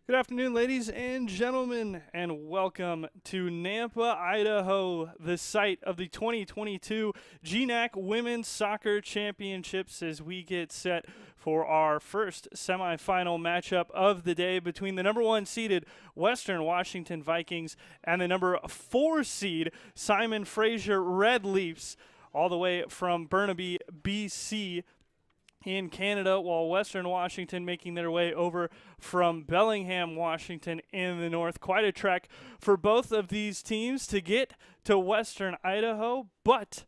Good afternoon, ladies and gentlemen, and welcome to Nampa, Idaho, the site of the 2022 GNAC Women's Soccer Championships, as we get set for our first semifinal matchup of the day between the number 1 seeded Western Washington Vikings and the number 4 seed Simon Fraser Red Leafs, all the way from Burnaby, BC, in Canada, while Western Washington making their way over from Bellingham, Washington in the north. Quite a trek for both of these teams to get to Western Idaho, but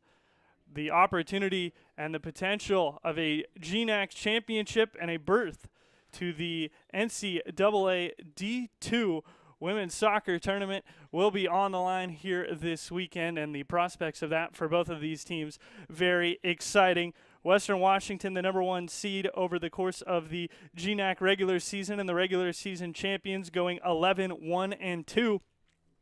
the opportunity and the potential of a GNAC championship and a berth to the NCAA D2 Women's Soccer Tournament will be on the line here this weekend, and the prospects of that for both of these teams very exciting. Western Washington, the number 1 seed over the course of the GNAC regular season, and the regular season champions, going 11-1-2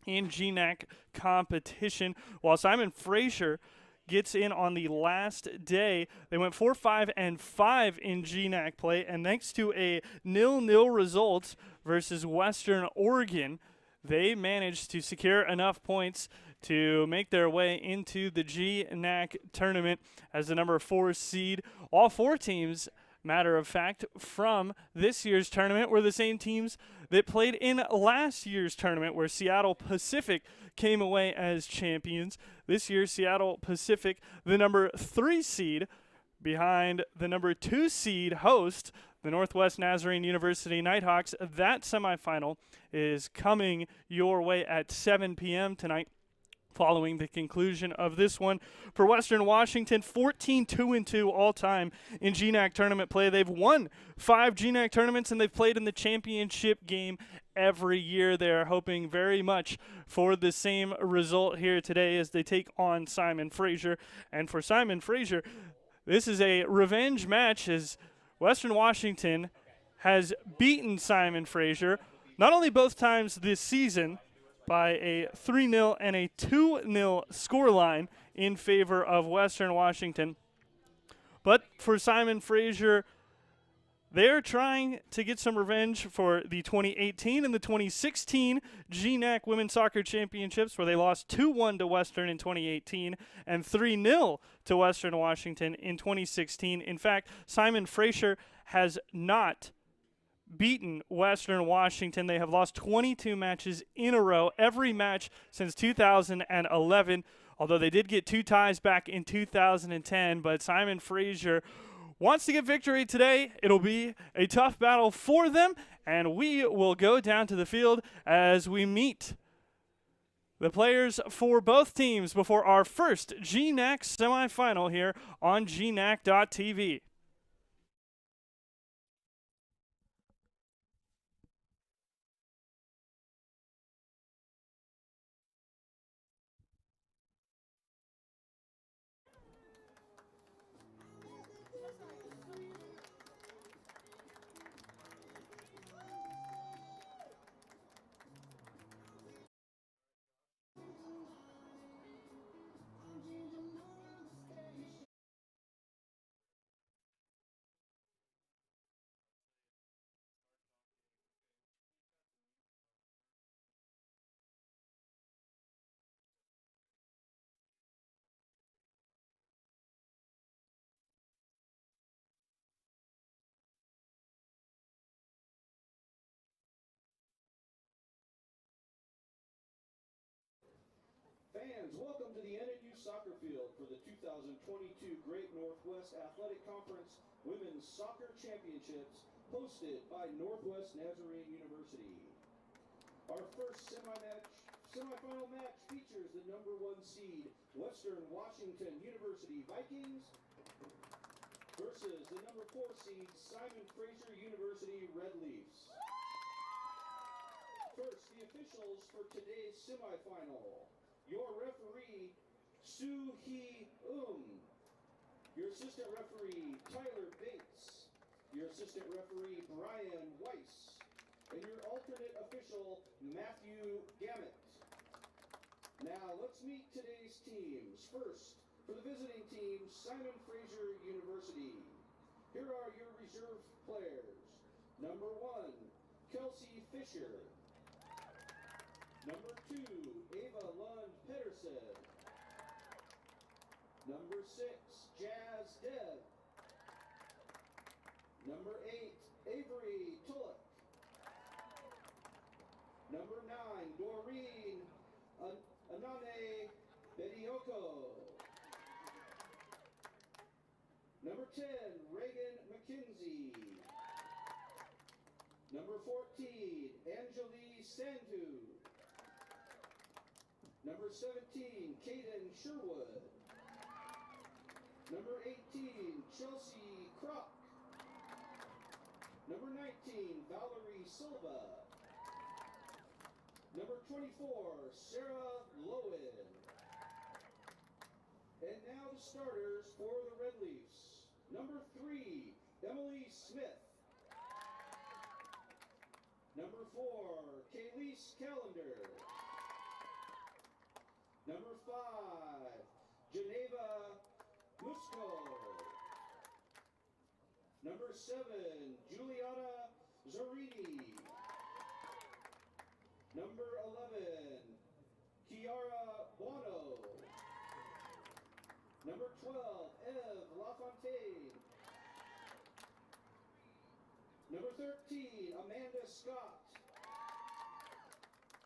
in GNAC competition, while Simon Fraser gets in on the last day. They went 4-5-5 in GNAC play, and thanks to a 0-0 result versus Western Oregon, they managed to secure enough points to make their way into the GNAC tournament as the number 4 seed. All 4 teams, matter of fact, from this year's tournament were the same teams that played in last year's tournament, where Seattle Pacific came away as champions. This year, Seattle Pacific, the number 3 seed, behind the number 2 seed host, the Northwest Nazarene University Nighthawks. That semifinal is coming your way at 7 p.m. tonight, following the conclusion of this one. For Western Washington, 14-2-2 all-time in GNAC tournament play. They've won 5 GNAC tournaments, and they've played in the championship game every year. They're hoping very much for the same result here today as they take on Simon Fraser. And for Simon Fraser, this is a revenge match, as Western Washington has beaten Simon Fraser, not only both times this season, by a 3-0 and a 2-0 scoreline in favor of Western Washington. But for Simon Fraser, they're trying to get some revenge for the 2018 and the 2016 GNAC Women's Soccer Championships, where they lost 2-1 to Western in 2018 and 3-0 to Western Washington in 2016. In fact, Simon Fraser has not beaten Western Washington. They have lost 22 matches in a row, every match since 2011, although they did get 2 ties back in 2010. But Simon Fraser wants to get victory today. It'll be a tough battle for them, and we will go down to the field as we meet the players for both teams before our first GNAC semifinal here on GNAC.tv. Fans, welcome to the NNU Soccer Field for the 2022 Great Northwest Athletic Conference Women's Soccer Championships, hosted by Northwest Nazarene University. Our first semifinal match features the number 1 seed Western Washington University Vikings versus the number 4 seed Simon Fraser University Red Leafs. First, the officials for today's semifinal. Your referee, Soo Hee Your assistant referee, Tyler Bates. Your assistant referee, Brian Weiss. And your alternate official, Matthew Gammett. Now, let's meet today's teams. First, for the visiting team, Simon Fraser University. Here are your reserve players. Number 1, Kelsey Fisher. Number 2, Ava Lund Pedersen. Number 6, Jazz Deb. Number 8, Avery Tulloch. Number 9, Doreen Anane Bedioko. Number 10, Reagan McKenzie. Number 14, Anjali Sandhu. Number 17, Caden Sherwood. Number 18, Chelsea Kroc. Number 19, Valerie Silva. Number 24, Sarah Lowen. And now the starters for the Red Leafs. Number 3, Emily Smith. Number 4, Kayleese Callender. Number 5, Geneva Musco. Number 7, Juliana Zorini. Number 11, Kiara Bono. Number 12, Eve LaFontaine. Number 13, Amanda Scott.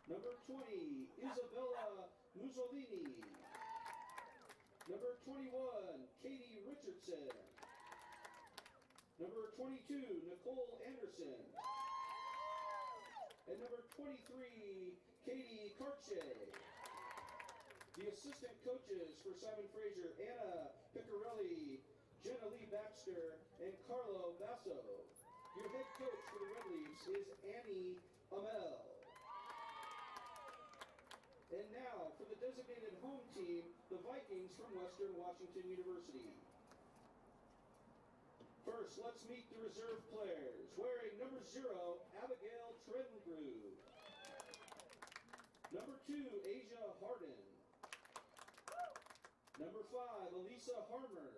Number 20, Isabella Mussolini. Number 21, Katie Richardson. Number 22, Nicole Anderson. And number 23, Katie Carche. The assistant coaches for Simon Fraser, Anna Piccarelli, Jenna Lee Baxter, and Carlo Basso. Your head coach for the Red Leafs is Annie Amel. And now for the designated home team, the Vikings from Western Washington University. First, let's meet the reserve players. Wearing number 0, Abigail Trengrue. Number 2, Asia Harden. Number 5, Elisa Harmer.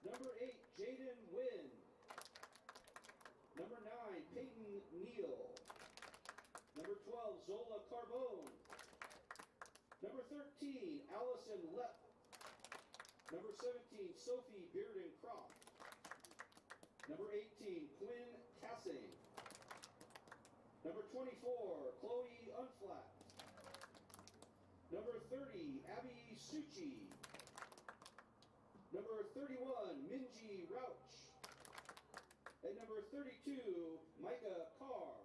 Number 8, Jaden Wynn. Number 9, Peyton Neal. Number 12, Zola Carbone. Number 13, Allison Lepp. Number 17, Sophie Bearden-Croft. Number 18, Quinn Cassing. Number 24, Chloe Unflat. Number 30, Abby Suchi. Number 31, Minji Rauch. And number 32, Micah Carr.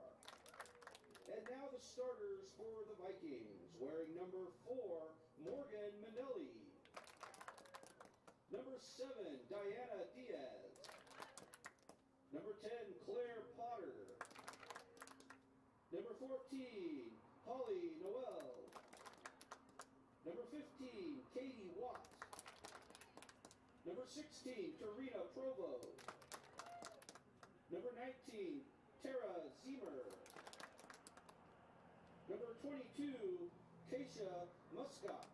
And now the starters for the Vikings. Wearing number 4, Morgan Manelli. Number 7, Diana Diaz. Number 10, Claire Potter. Number 14, Holly Noel. Number 15, Katie Watt. Number 16, Karina Provo. Number 19, Tara Ziemer. Number 22, Keisha Muscat.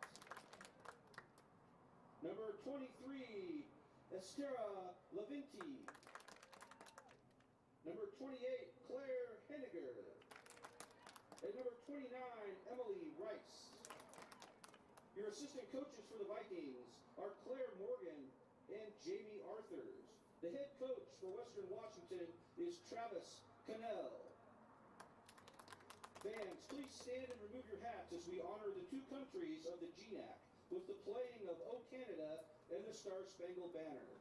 Number 23, Estera Lavinti. Number 28, Claire Henniger. And number 29, Emily Rice. Your assistant coaches for the Vikings are Claire Morgan and Jamie Arthurs. The head coach for Western Washington is Travis Cannell. Fans, please stand and remove your hats as we honor the two countries of the GNAC with the playing of O Canada and the Star Spangled Banner.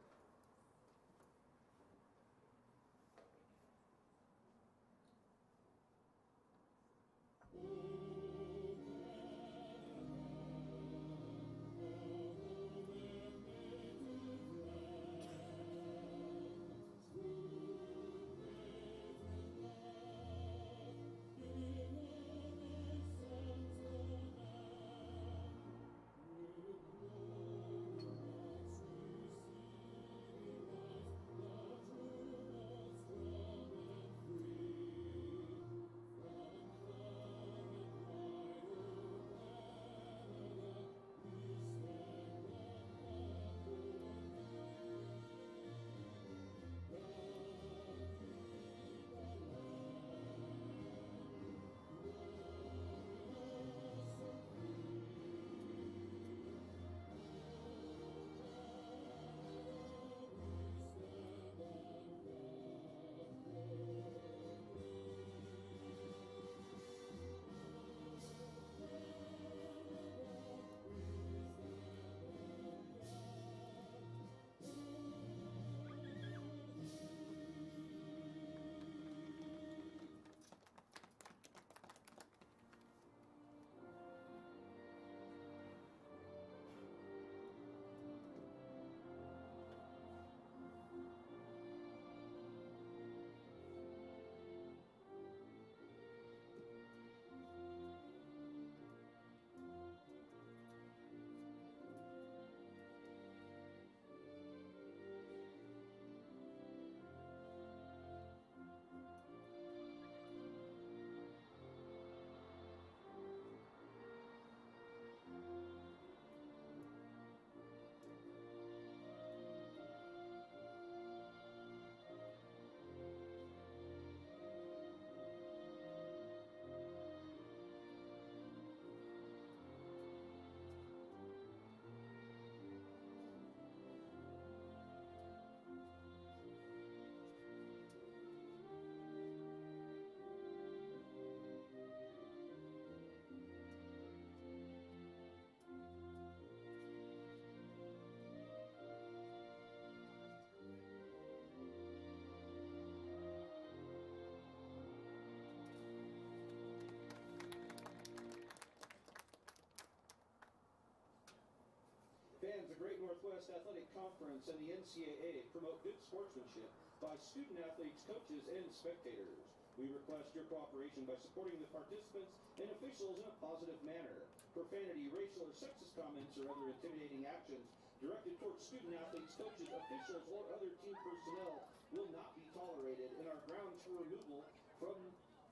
Northwest Athletic Conference and the NCAA promote good sportsmanship by student athletes, coaches, and spectators. We request your cooperation by supporting the participants and officials in a positive manner. Profanity, racial, or sexist comments or other intimidating actions directed towards student athletes, coaches, officials, or other team personnel will not be tolerated and are grounds for removal from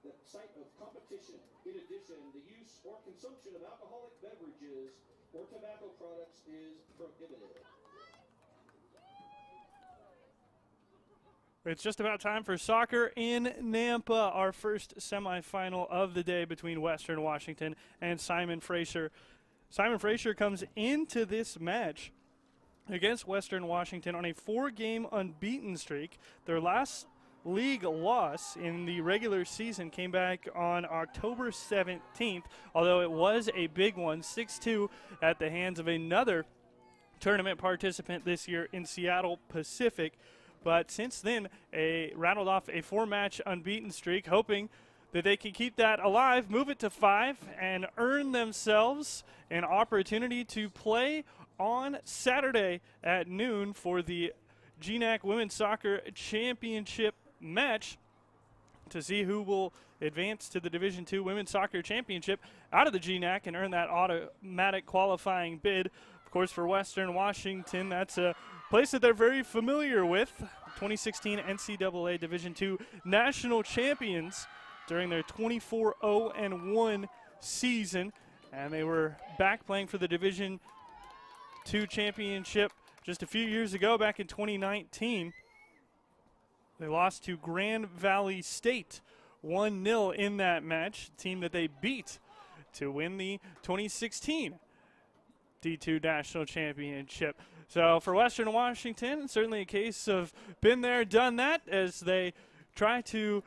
the site of competition. In addition, the use or consumption of alcoholic beverages or tobacco products is prohibited. It's just about time for soccer in Nampa, our first semifinal of the day between Western Washington and Simon Fraser. Simon Fraser comes into this match against Western Washington on a 4-game unbeaten streak. Their last league loss in the regular season came back on October 17th, although it was a big one, 6-2 at the hands of another tournament participant this year in Seattle Pacific. But since then, rattled off a 4-match unbeaten streak, hoping that they can keep that alive, move it to 5, and earn themselves an opportunity to play on Saturday at noon for the GNAC Women's Soccer Championship match to see who will advance to the Division II Women's Soccer Championship out of the GNAC and earn that automatic qualifying bid. Of course, for Western Washington, that's a place that they're very familiar with. 2016 NCAA Division II national champions during their 24-0-1 season, and they were back playing for the Division II championship just a few years ago, back in 2019. They lost to Grand Valley State 1-0 in that match, team that they beat to win the 2016 D2 National Championship. So for Western Washington, certainly a case of been there, done that, as they try to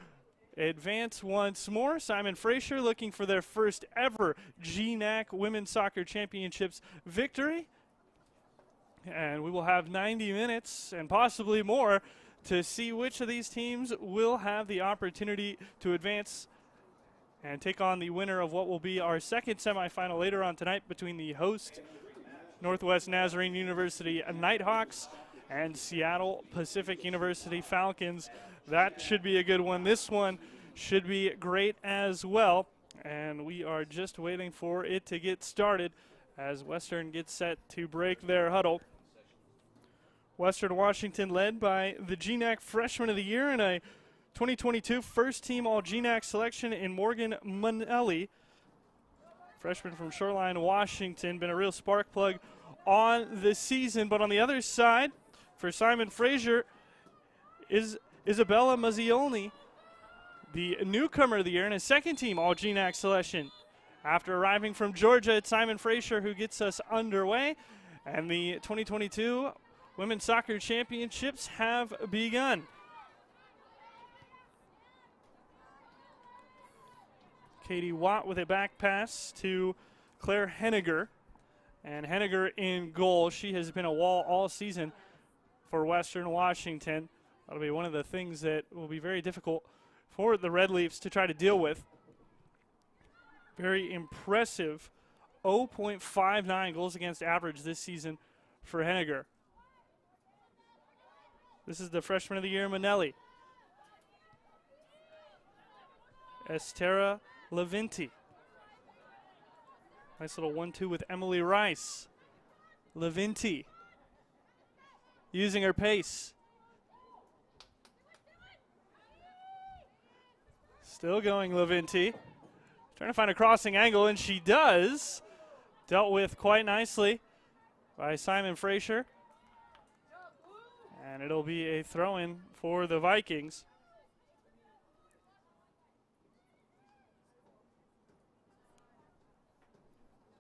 advance once more. Simon Fraser looking for their first ever GNAC Women's Soccer Championships victory. And we will have 90 minutes and possibly more to see which of these teams will have the opportunity to advance and take on the winner of what will be our second semifinal later on tonight between the host Northwest Nazarene University Nighthawks and Seattle Pacific University Falcons. That should be a good one. This one should be great as well. And we are just waiting for it to get started as Western gets set to break their huddle. Western Washington led by the GNAC Freshman of the Year and a 2022 first-team All-GNAC selection in Morgan Manelli. Freshman from Shoreline, Washington, been a real spark plug on the season. But on the other side, for Simon Fraser, is Isabella Mazzioni, the newcomer of the year and a second-team All-GNAC selection. After arriving from Georgia, it's Simon Fraser who gets us underway, and the 2022 Women's Soccer Championships have begun. Katie Watt with a back pass to Claire Henniger. And Henniger in goal. She has been a wall all season for Western Washington. That'll be one of the things that will be very difficult for the Red Leafs to try to deal with. Very impressive 0.59 goals against average this season for Henniger. This is the Freshman of the Year, Manelli. Estera Levinti. Nice little 1-2 with Emily Rice. Levinti using her pace. Still going Levinti. Trying to find a crossing angle, and she does. Dealt with quite nicely by Simon Fraser. And it'll be a throw-in for the Vikings.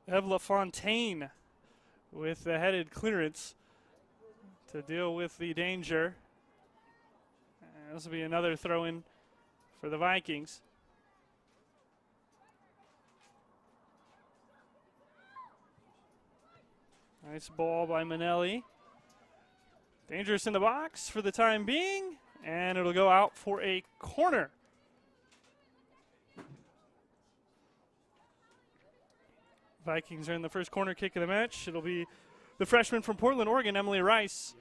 Evla Fontaine with the headed clearance to deal with the danger. And this will be another throw-in for the Vikings. Nice ball by Manelli. Dangerous in the box for the time being, and it'll go out for a corner. Vikings are in the first corner kick of the match. It'll be the freshman from Portland, Oregon, Emily Rice,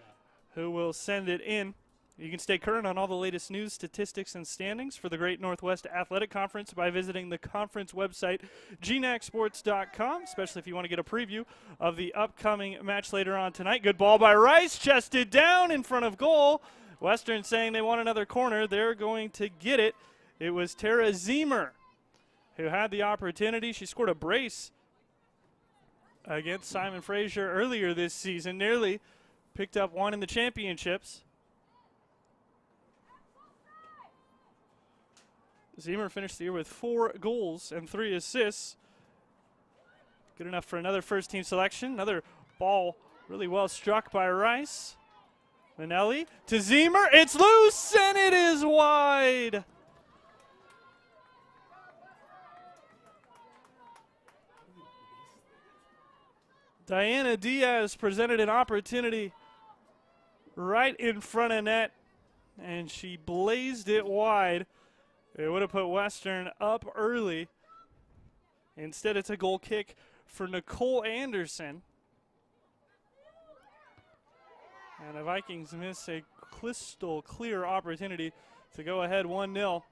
who will send it in. You can stay current on all the latest news, statistics, and standings for the Great Northwest Athletic Conference by visiting the conference website, GNACsports.com, especially if you want to get a preview of the upcoming match later on tonight. Good ball by Rice, chested down in front of goal. Western saying they want another corner. They're going to get it. It was Tara Zemer who had the opportunity. She scored a brace against Simon Fraser earlier this season, nearly picked up one in the championships. Zemer finished the year with 4 goals and 3 assists. Good enough for another first-team selection. Another ball really well struck by Rice. Manelli to Zemer. It's loose, and it is wide. Diana Diaz presented an opportunity right in front of net, and she blazed it wide. It would have put Western up early. Instead, it's a goal kick for Nicole Anderson. And the Vikings miss a crystal clear opportunity to go ahead 1-0.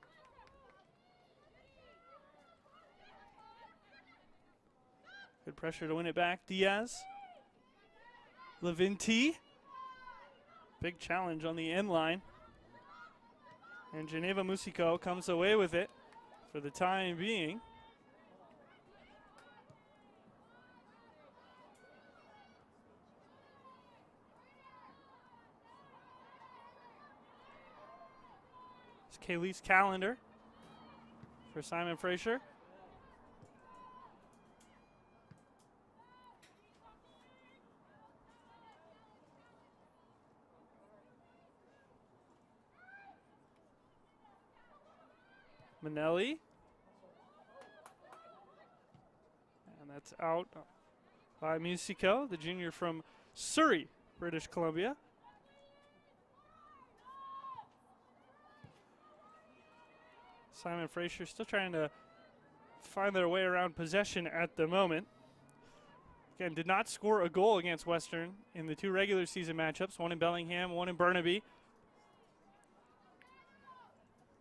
Good pressure to win it back. Diaz. Levinti. Big challenge on the end line. And Geneva Musico comes away with it for the time being. It's Kaylee's calendar for Simon Fraser. Manelli. And that's out by Musico, the junior from Surrey, British Columbia. Simon Fraser still trying to find their way around possession at the moment. Again, did not score a goal against Western in the 2 regular season matchups, one in Bellingham, one in Burnaby.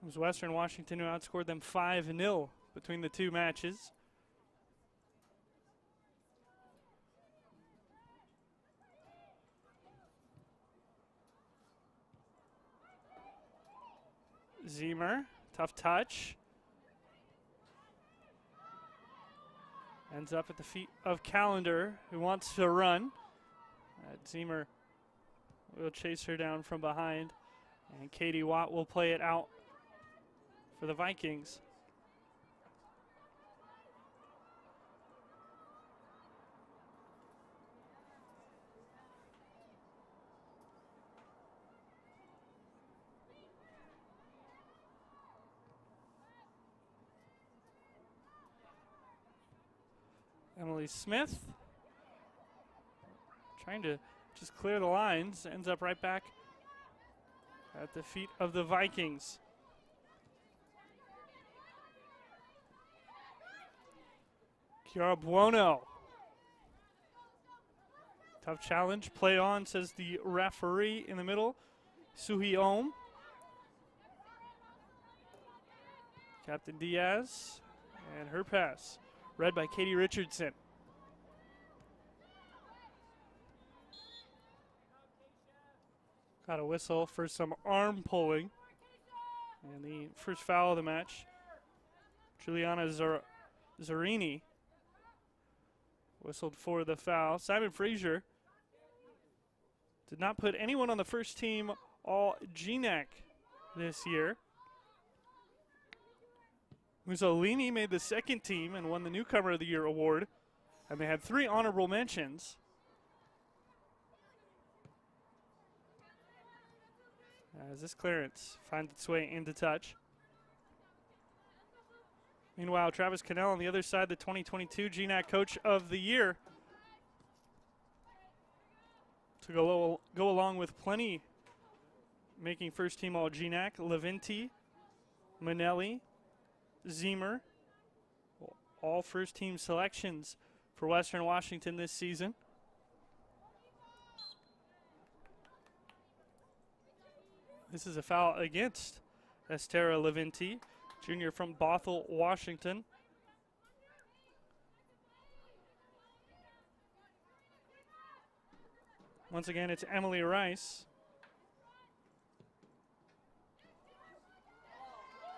It was Western Washington who outscored them 5-0 between the 2 matches. Zemer, tough touch. Ends up at the feet of Calendar, who wants to run. Zemer will chase her down from behind, and Katie Watt will play it out for the Vikings. Emily Smith trying to just clear the lines, ends up right back at the feet of the Vikings. Chiara Buono. Tough challenge. Play on, says the referee in the middle. Suhi Ohm. Captain Diaz. And her pass. Read by Katie Richardson. Got a whistle for some arm pulling. And the first foul of the match. Juliana Zarini whistled for the foul. Simon Fraser did not put anyone on the first team all GNAC this year. Mussolini made the second team and won the Newcomer of the Year award. And they had 3 honorable mentions. As this clearance finds its way into touch. Meanwhile, Travis Cannell on the other side, the 2022 GNAC Coach of the Year. To go along with plenty making first team all GNAC. Levinti, Manelli, Zemer, all first team selections for Western Washington this season. This is a foul against Estera Levinti, junior from Bothell, Washington. Once again, it's Emily Rice.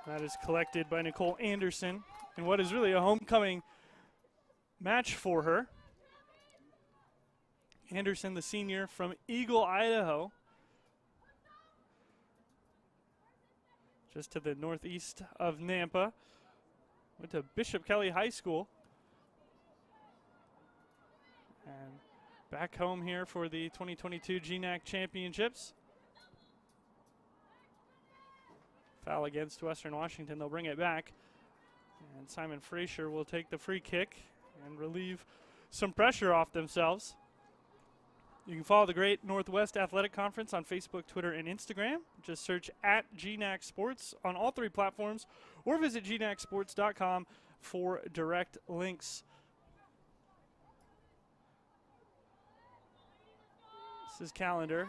That is collected by Nicole Anderson in what is really a homecoming match for her. Anderson, the senior from Eagle, Idaho, just to the northeast of Nampa. Went to Bishop Kelly High School. And back home here for the 2022 GNAC Championships. Foul against Western Washington. They'll bring it back. And Simon Fraser will take the free kick and relieve some pressure off themselves. You can follow the Great Northwest Athletic Conference on Facebook, Twitter, and Instagram. Just search at GNAC Sports on all 3 platforms or visit gnacsports.com for direct links. This is Calendar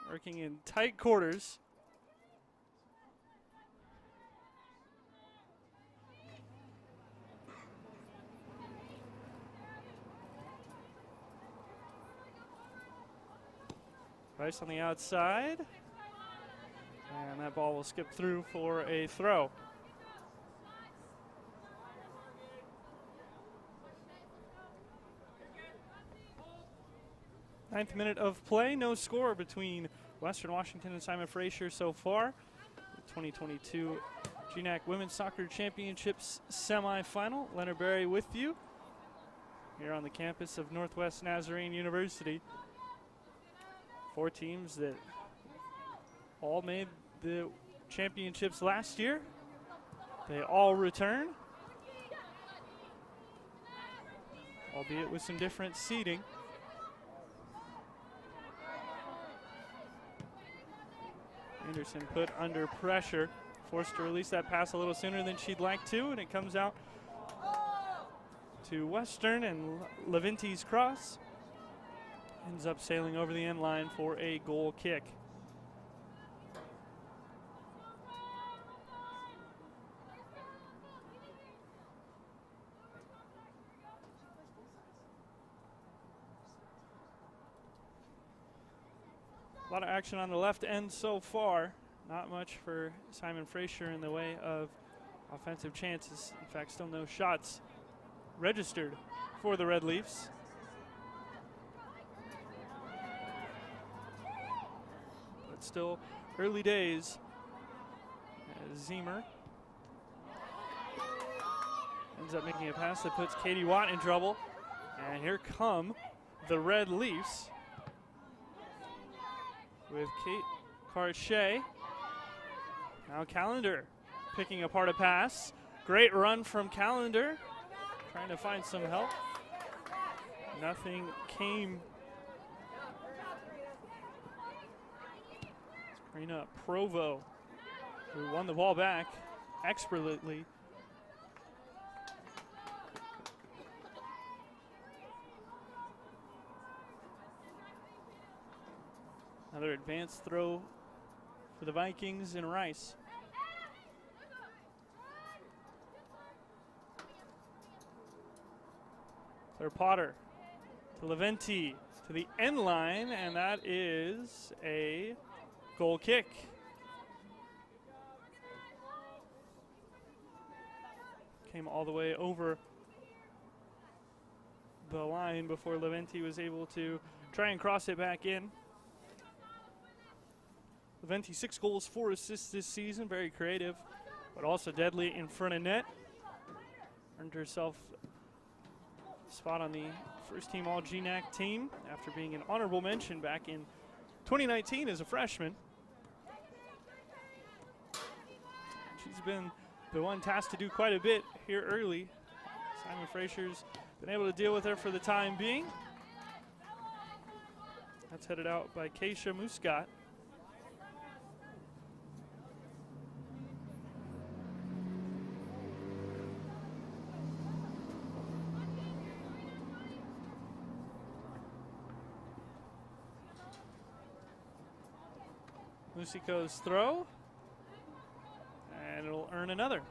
working in tight quarters. Rice on the outside. And that ball will skip through for a throw. Ninth minute of play. No score between Western Washington and Simon Fraser so far. The 2022 GNAC Women's Soccer Championships semifinal. Leonard Berry with you here on the campus of Northwest Nazarene University. 4 teams that all made the championships last year. They all return, albeit with some different seeding. Anderson put under pressure, forced to release that pass a little sooner than she'd like to, and it comes out to Western, and Levinti's cross ends up sailing over the end line for a goal kick. A lot of action on the left end so far. Not much for Simon Fraser in the way of offensive chances. In fact, still no shots registered for the Red Leafs. But still early days as Zemer ends up making a pass that puts Katie Watt in trouble. And here come the Red Leafs with Kate Carchet. Now Calendar picking apart a pass. Great run from Calendar, trying to find some help. Nothing came. Karina Provo, who won the ball back expertly. Another advanced throw for the Vikings in Rice. Claire Potter to Leventi to the end line, and that is a goal kick. Came all the way over the line before Leventi was able to try and cross it back in. Leventi 6 goals, 4 assists this season. Very creative, but also deadly in front of net. Earned herself a spot on the first team All-GNAC team after being an honorable mention back in 2019 as a freshman. She's been the one tasked to do quite a bit here early. Simon Fraser's been able to deal with her for the time being. That's headed out by Keisha Muscat. Musiko's throw. And it'll earn another.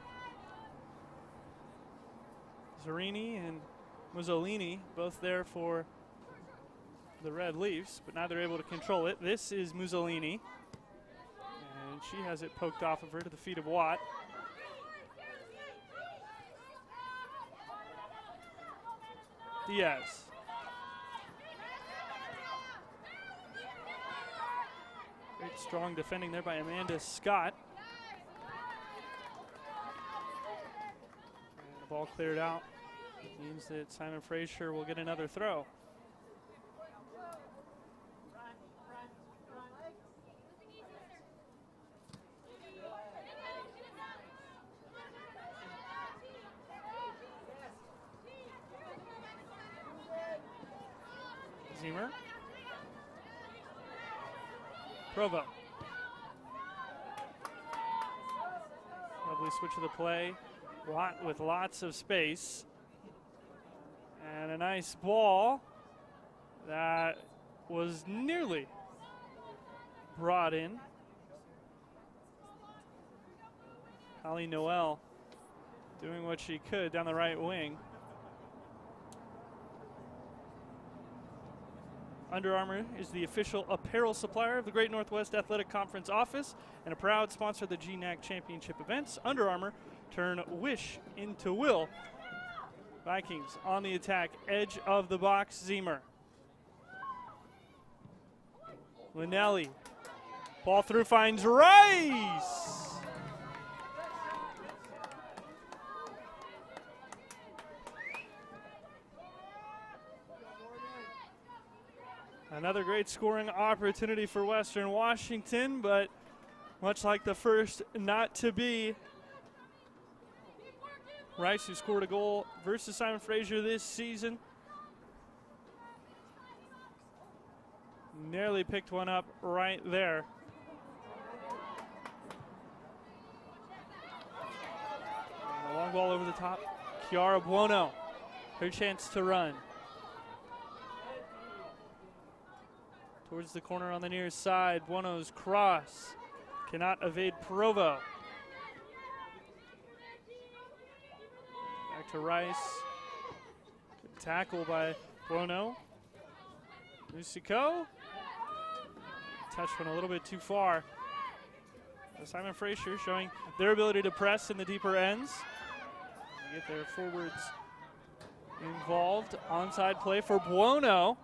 Zarini and Mussolini both there for the Red Leafs, but neither able to control it. This is Mussolini. And she has it poked off of her to the feet of Watt. Diaz. Great strong defending there by Amanda Scott. And the ball cleared out. Means that Simon Fraser will get another throw. Zimmer. Provo. Lovely switch of the play. Watt with lots of space. And a nice ball that was nearly brought in. Holly Noel doing what she could down the right wing. Under Armour is the official apparel supplier of the Great Northwest Athletic Conference office and a proud sponsor of the GNAC Championship events. Under Armour, turn wish into will. Vikings on the attack, edge of the box, Zimmer. Linnelli, ball through, finds Rice. Another great scoring opportunity for Western Washington, but much like the first, not to be. Rice, who scored a goal versus Simon Fraser this season, nearly picked one up right there. And a long ball over the top. Chiara Buono, her chance to run. Towards the corner on the near side, Buono's cross cannot evade Provo. Back to Rice. Good tackle by Buono. Musico. Touched one a little bit too far. Simon Fraser showing their ability to press in the deeper ends. They get their forwards involved. Onside play for Buono.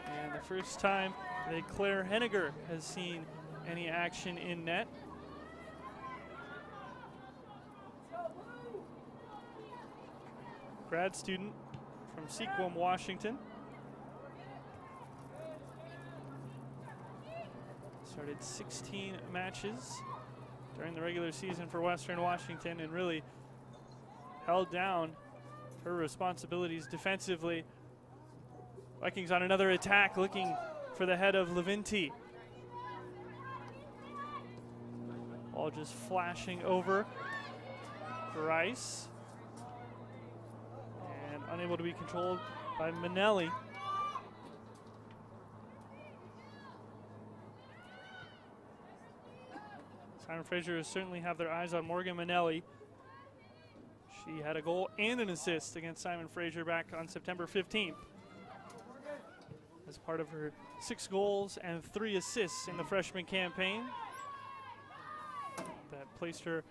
And the first time that Claire Henniger has seen any action in net. Grad student from Sequim, Washington. Started 16 matches during the regular season for Western Washington and really held down her responsibilities defensively. Vikings on another attack, looking for the head of Levinti. Ball just flashing over Rice. And unable to be controlled by Manelli. Simon Fraser certainly have their eyes on Morgan Manelli. She had a goal and an assist against Simon Fraser back on September 15th. As part of her 6 goals and 3 assists in the freshman campaign. That placed her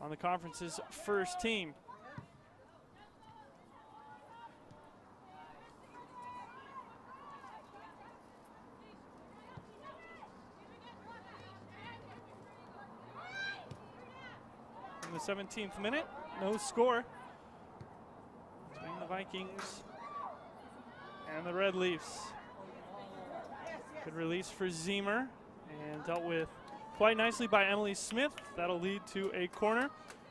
on the conference's first team. In the 17th minute, no score between the Vikings and the Red Leafs. Good release for Zimmer and dealt with quite nicely by Emily Smith. That'll lead to a corner.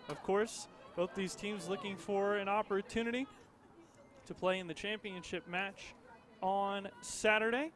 Of course, both these teams looking for an opportunity to play in the championship match on Saturday.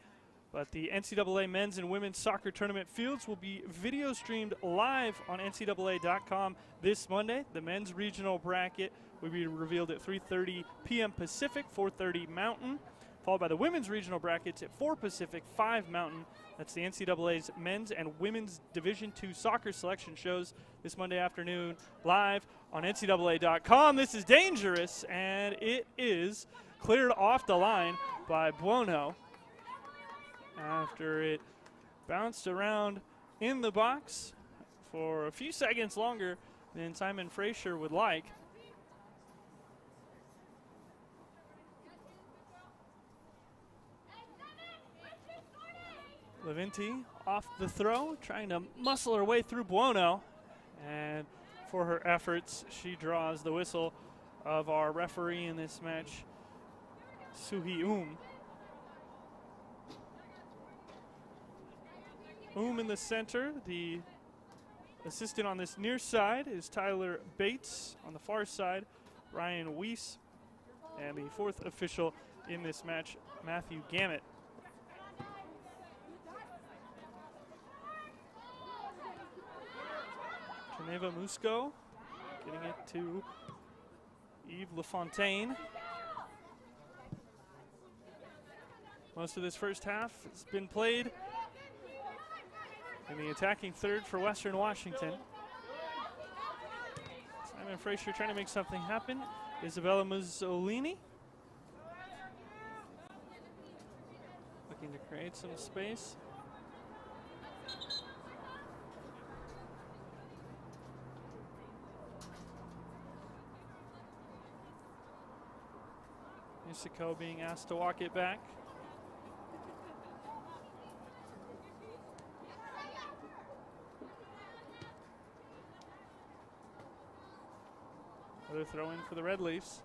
But the NCAA men's and women's soccer tournament fields will be video streamed live on NCAA.com this Monday. The men's regional bracket will be revealed at 3:30 p.m. Pacific, 4:30 Mountain. followed by the women's regional brackets at 4 Pacific, 5 Mountain. That's the NCAA's men's and women's Division II soccer selection shows this Monday afternoon live on NCAA.com. This is dangerous, and it is cleared off the line by Buono after it bounced around in the box for a few seconds longer than Simon Fraser would like. Levinti off the throw, trying to muscle her way through Buono. And for her efforts, she draws the whistle of our referee in this match, Suhi in the center. The assistant on this near side is Tyler Bates. On the far side, Ryan Weiss. And the fourth official in this match, Matthew Gammett. Geneva Musco getting it to Yves LaFontaine. Most of this first half has been played in the attacking third for Western Washington. Simon Fraser trying to make something happen. Isabella Muzzolini looking to create some space. Musico being asked to walk it back. Another throw in for the Red Leafs.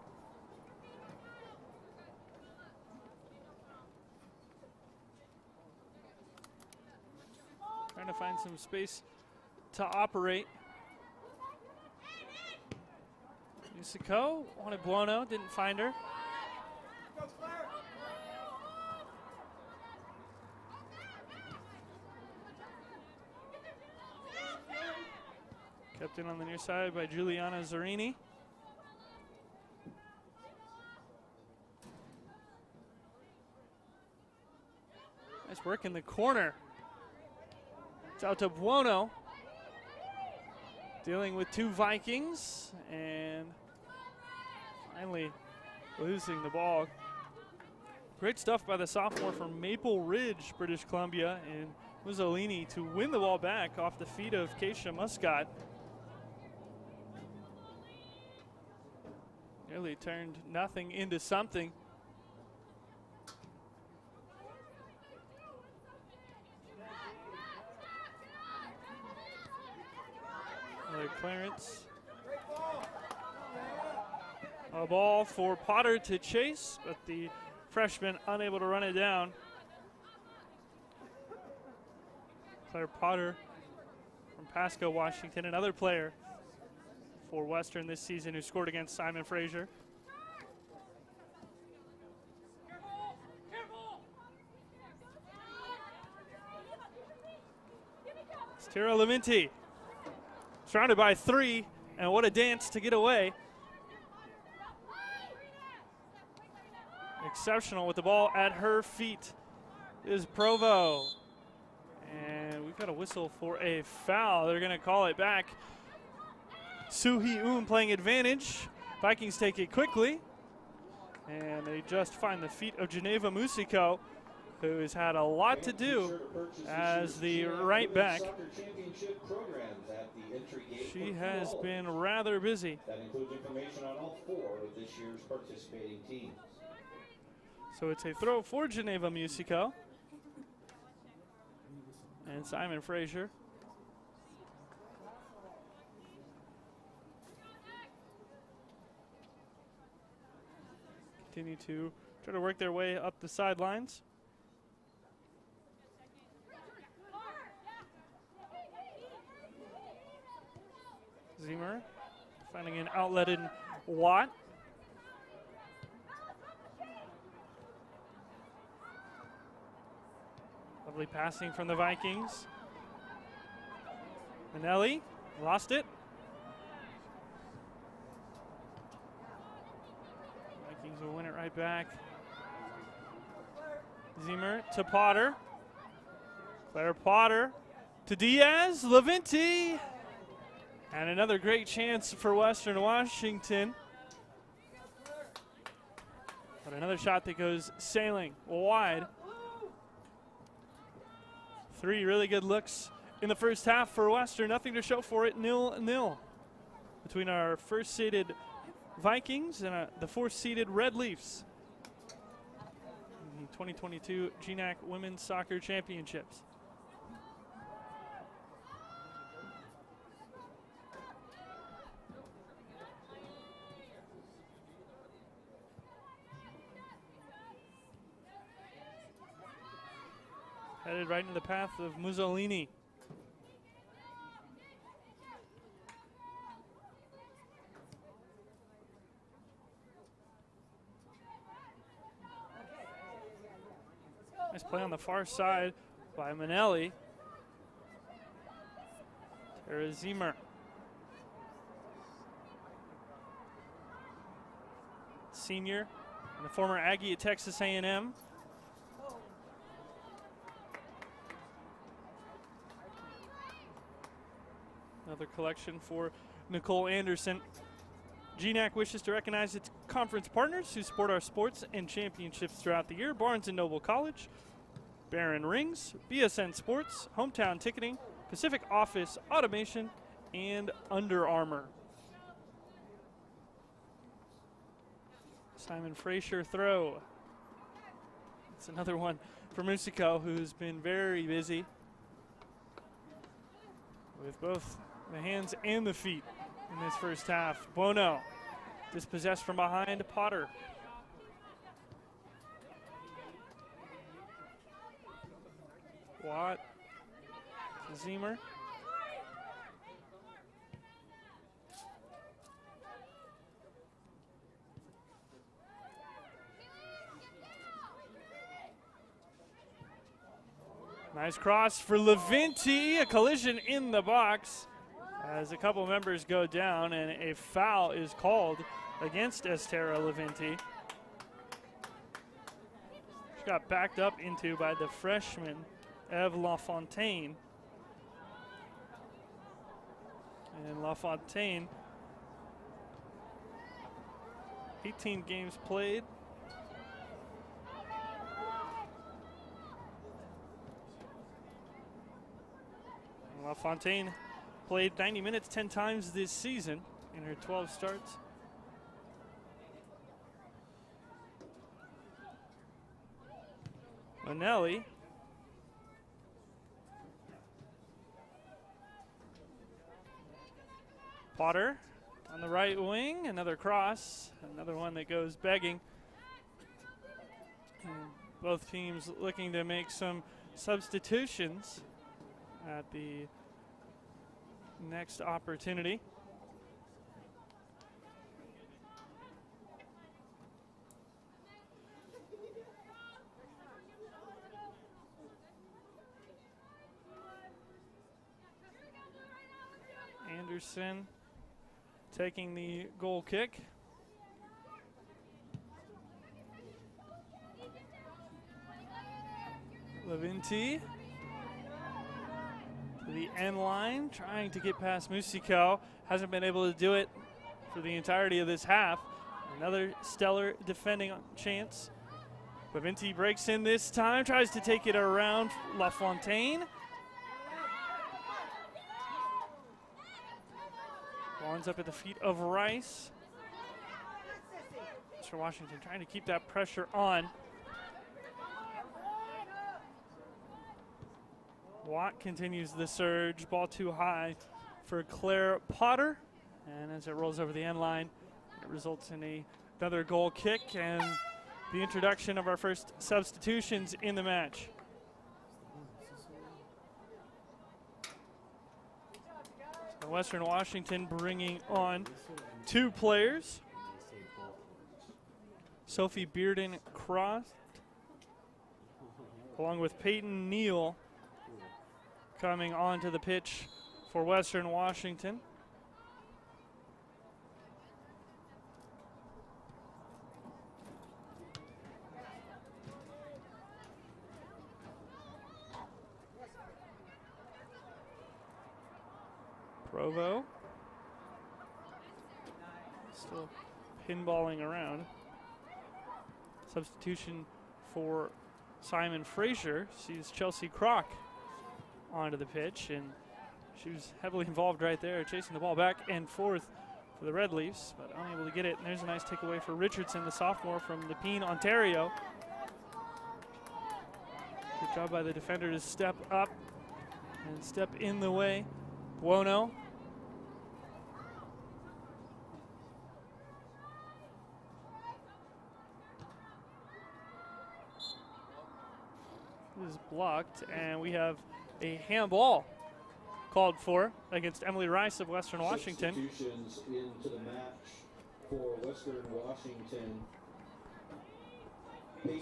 Trying to find some space to operate. Musico wanted Buono, didn't find her. Kept in on the near side by Giuliana Zarini. Nice work in the corner. It's out to Buono. Dealing with two Vikings and finally losing the ball. Great stuff by the sophomore from Maple Ridge, British Columbia, and Muzzolini to win the ball back off the feet of Keisha Muscat. Nearly turned nothing into something. Another clearance. A ball for Potter to chase, but the freshman unable to run it down. Claire Potter from Pasco, Washington, another player for Western this season who scored against Simon Fraser. It's Tara Levinti, surrounded by three, and what a dance to get away. Exceptional with the ball at her feet is Provo. And we've got a whistle for a foul. They're going to call it back. Suhi playing advantage. Vikings take it quickly. And they just find the feet of Geneva Musico, who has had a lot to do as the right back. She has been rather busy. That includes information on all 4 of this year's participating teams. So it's a throw for Geneva Musico. And Simon Fraser. Continue to try to work their way up the sidelines. Zimmer finding an outlet in Watt. Lovely passing from the Vikings. Manelli lost it. Vikings will win it right back. Zimmer to Potter. Claire Potter to Diaz. Levinti. And another great chance for Western Washington. But another shot that goes sailing wide. 3 really good looks in the first half for Western. Nothing to show for it. 0-0 between our first-seeded Vikings and the fourth-seeded Red Leafs in the 2022 GNAC Women's Soccer Championships. Headed right into the path of Mussolini. Nice play on the far side by Manelli. Tara Zimmer. Senior and the former Aggie at Texas A&M. Another collection for Nicole Anderson. GNAC wishes to recognize its conference partners who support our sports and championships throughout the year. Barnes & Noble College, Barron Rings, BSN Sports, Hometown Ticketing, Pacific Office Automation, and Under Armour. Simon Fraser throw. It's another one for Musico, who's been very busy with both the hands and the feet in this first half. Bono dispossessed from behind. Potter. Watt. Zimmer. Nice cross for Levinti. A collision in the box as a couple members go down and a foul is called against Estera Levinti. She got backed up into by the freshman Eve LaFontaine. And LaFontaine, 18 games played. LaFontaine played 90 minutes 10 times this season in her 12 starts. Manelli. Potter on the right wing, another cross, another one that goes begging. And both teams looking to make some substitutions at the next opportunity. Anderson taking the goal kick. Levinti to the end line, trying to get past Musico. Hasn't been able to do it for the entirety of this half. Another stellar defending chance. Levinti breaks in this time, tries to take it around LaFontaine. Winds up at the feet of Rice. Mr. Washington trying to keep that pressure on. Watt continues the surge. Ball too high for Claire Potter. And as it rolls over the end line, it results in another goal kick and the introduction of our first substitutions in the match. So Western Washington bringing on 2 players. Sophie Bearden-Croft, along with Peyton Neal, coming onto the pitch for Western Washington. Provo still pinballing around. Substitution for Simon Fraser sees Chelsea Crock onto the pitch, and she was heavily involved right there, chasing the ball back and forth for the Red Leafs, but unable to get it. And there's a nice takeaway for Richardson, the sophomore from Nepean, Ontario. Good job by the defender to step up and step in the way. Buono. Is blocked, and we have a handball called for against Emily Rice of Western Washington. Substitutions into the match for Western Washington.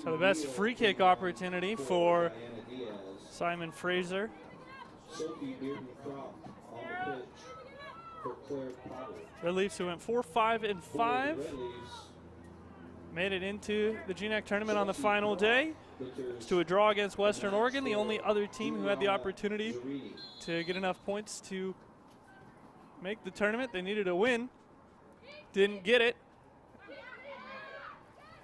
So the best free kick opportunity for Simon Fraser. Sophie Bearden-Croft on the pitch for Claire Potter. Red Leafs, who went 4-5-5, made it into the GNAC tournament on the final day. To a draw against Western Oregon, the only other team who had the opportunity to get enough points to make the tournament. They needed a win, didn't get it.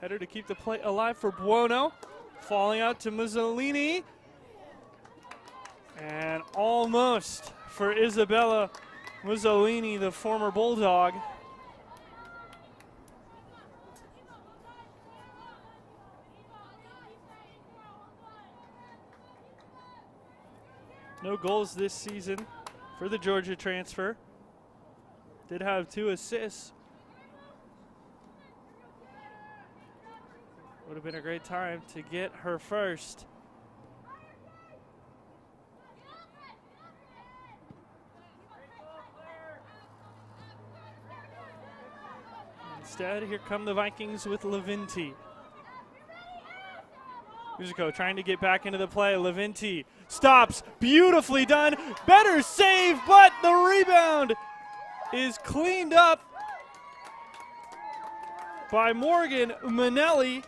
Header to keep the play alive for Buono, falling out to Mussolini, and almost for Isabella Mussolini, the former Bulldog. No goals this season for the Georgia transfer. Did have 2 assists. Would have been a great time to get her first. Instead, here come the Vikings with Levinti. Musico trying to get back into the play. Levinti stops. Beautifully done. Better save, but the rebound is cleaned up by Morgan Manelli.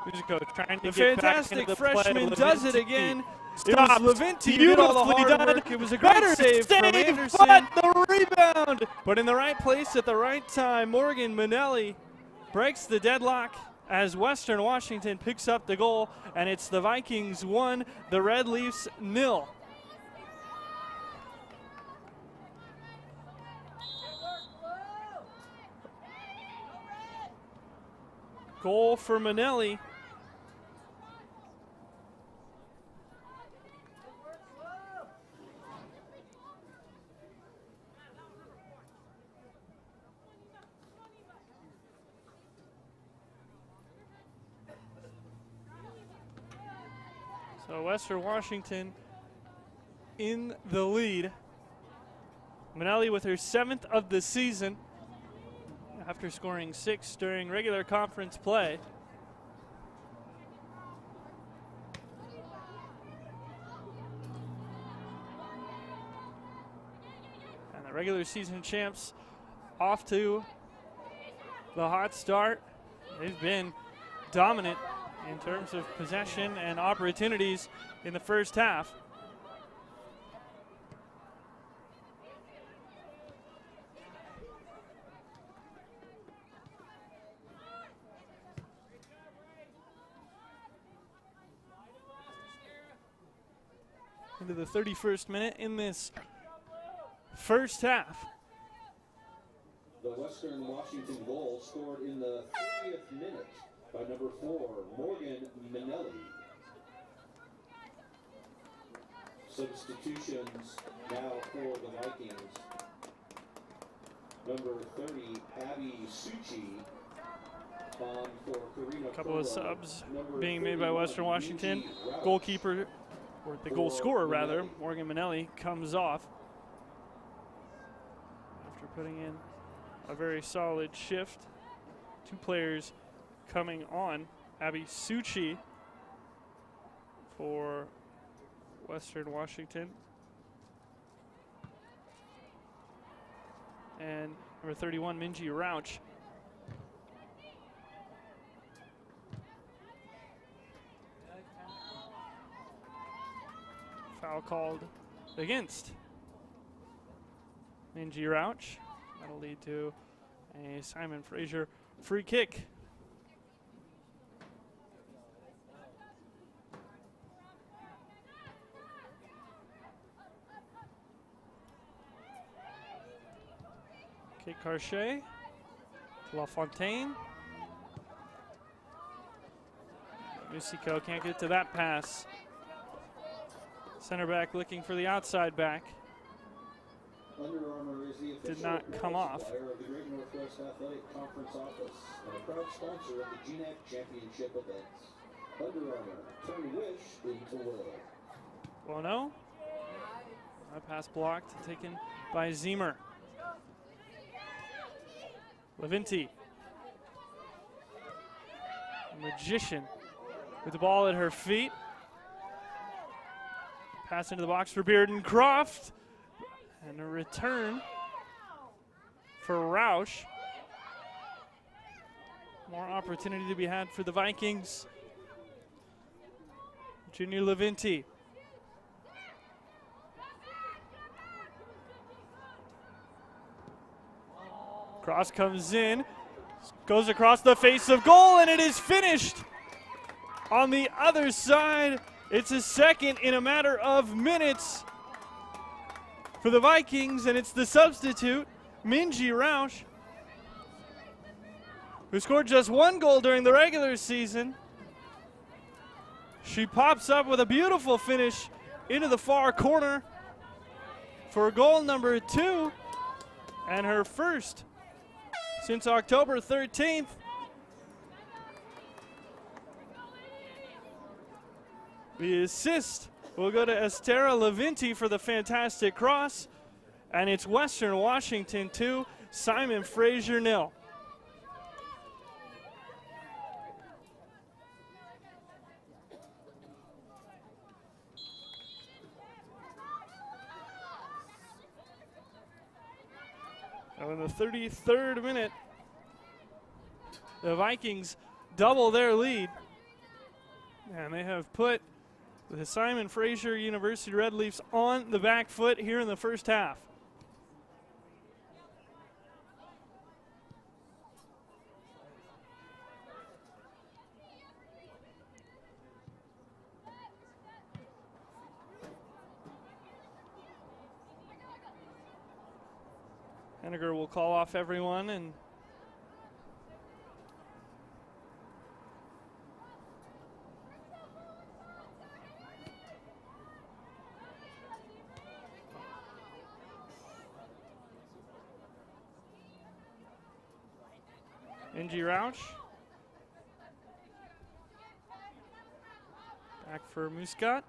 Musico trying to get back into the freshman play. does it again. Stops. It was Levinti who did all the Beautifully hard done. work. It was a great Better save from Anderson. but the rebound. But in the right place at the right time, Morgan Manelli breaks the deadlock as Western Washington picks up the goal, and it's the Vikings 1, the Red Leafs 0. Goal for Manelli. So Western Washington in the lead. Manelli with her 7th of the season after scoring 6 during regular conference play. And the regular season champs off to the hot start. They've been dominant in terms of possession and opportunities in the first half. Into the 31st minute in this first half. The Western Washington goal scored in the 30th minute by number 4, Morgan Manelli. Substitutions now for the Vikings. Number 30, Abby Suchi. On for Karina A couple of Furlow. subs Number being made by 31, Western Washington. Minji Rauch. Goalkeeper, or the goal scorer rather, Manelli. Morgan Manelli, comes off after putting in a very solid shift. 2 players coming on. Abby Suchi for Western Washington. And number 31, Minji Rauch. foul called against Minji Rauch. That'll lead to a Simon Fraser free kick. Kate Carchet to LaFontaine. Musico can't get to that pass. Center back looking for the outside back. Under Armour is the Did official not come off. supplier of the Great Northwest Athletic Conference Office and a proud sponsor of the GNAC Championship events. Under Armour, turn wish into will. Well, no. That pass blocked, taken by Zemer. Levinti. Magician with the ball at her feet. Pass into the box for Bearden-Croft. And a return for Rauch. More opportunity to be had for the Vikings. Junior Levinti. Cross comes in, goes across the face of goal, and it is finished. On the other side, it's a second in a matter of minutes for the Vikings, and it's the substitute, Minji Rauch, who scored just one goal during the regular season. She pops up with a beautiful finish into the far corner for goal number 2, and her first since October 13th. The assist will go to Estera Levinti for the fantastic cross, and it's Western Washington 2, Simon Fraser 0. Now in the 33rd minute, the Vikings double their lead, and they have put the Simon Fraser University Red Leafs on the back foot here in the first half. Henniger will call off everyone, and Minji Rauch back for Muscat.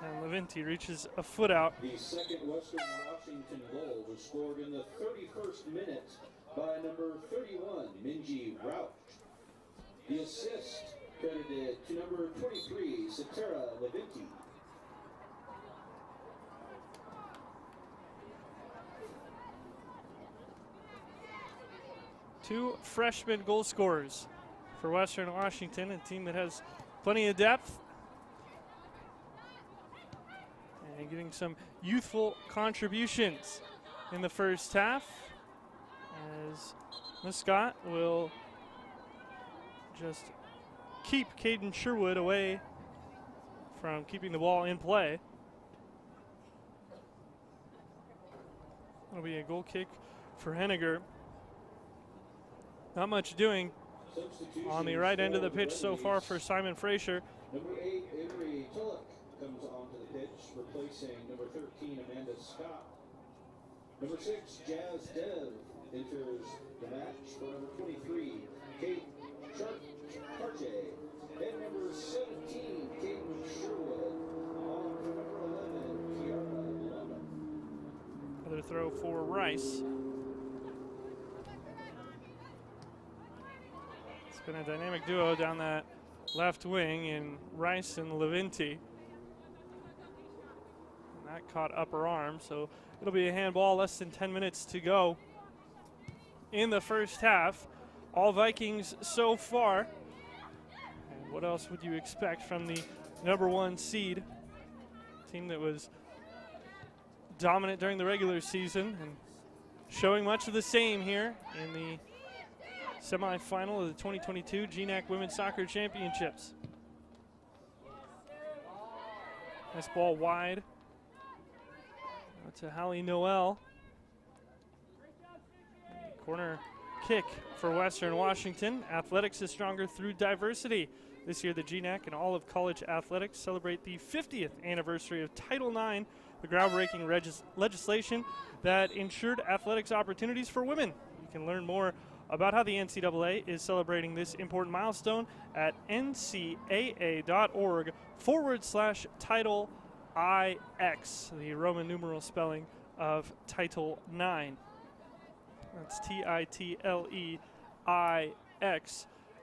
And Levinti reaches a foot out. The second Western Washington goal was scored in the 31st minute by number 31, Minji Rauch. The assist credited to number 23, Estera Levinti. Two freshman goal scorers for Western Washington, a team that has plenty of depth and getting some youthful contributions in the first half, as Muscat will just keep Caden Sherwood away from keeping the ball in play. It'll be a goal kick for Henniger. Not much doing on the right end of the pitch so far for Simon Fraser. Number 8, Avery Tulloch comes onto the pitch, replacing number 13, Amanda Scott. Number 6, Jazz Dev enters the match for number 23, Kate Carchet. And number 17, Caitlin Sherwood. On for number 11, Kiara Luna. Another throw for Rice. Been a dynamic duo down that left wing in Rice and Levinti. And that caught upper arm, so it'll be a handball, less than 10 minutes to go in the first half. all Vikings so far. And what else would you expect from the #1 seed? Team that was dominant during the regular season and showing much of the same here in the semifinal of the 2022 GNAC Women's Soccer Championships. Nice ball wide out to Hallie Noel. Corner kick for Western Washington. Athletics is stronger through diversity. This year, the GNAC and all of college athletics celebrate the 50th anniversary of Title IX, the groundbreaking legislation that ensured athletics opportunities for women. You can learn more about how the NCAA is celebrating this important milestone at ncaa.org/Title IX, the Roman numeral spelling of Title IX. That's TITLEIX.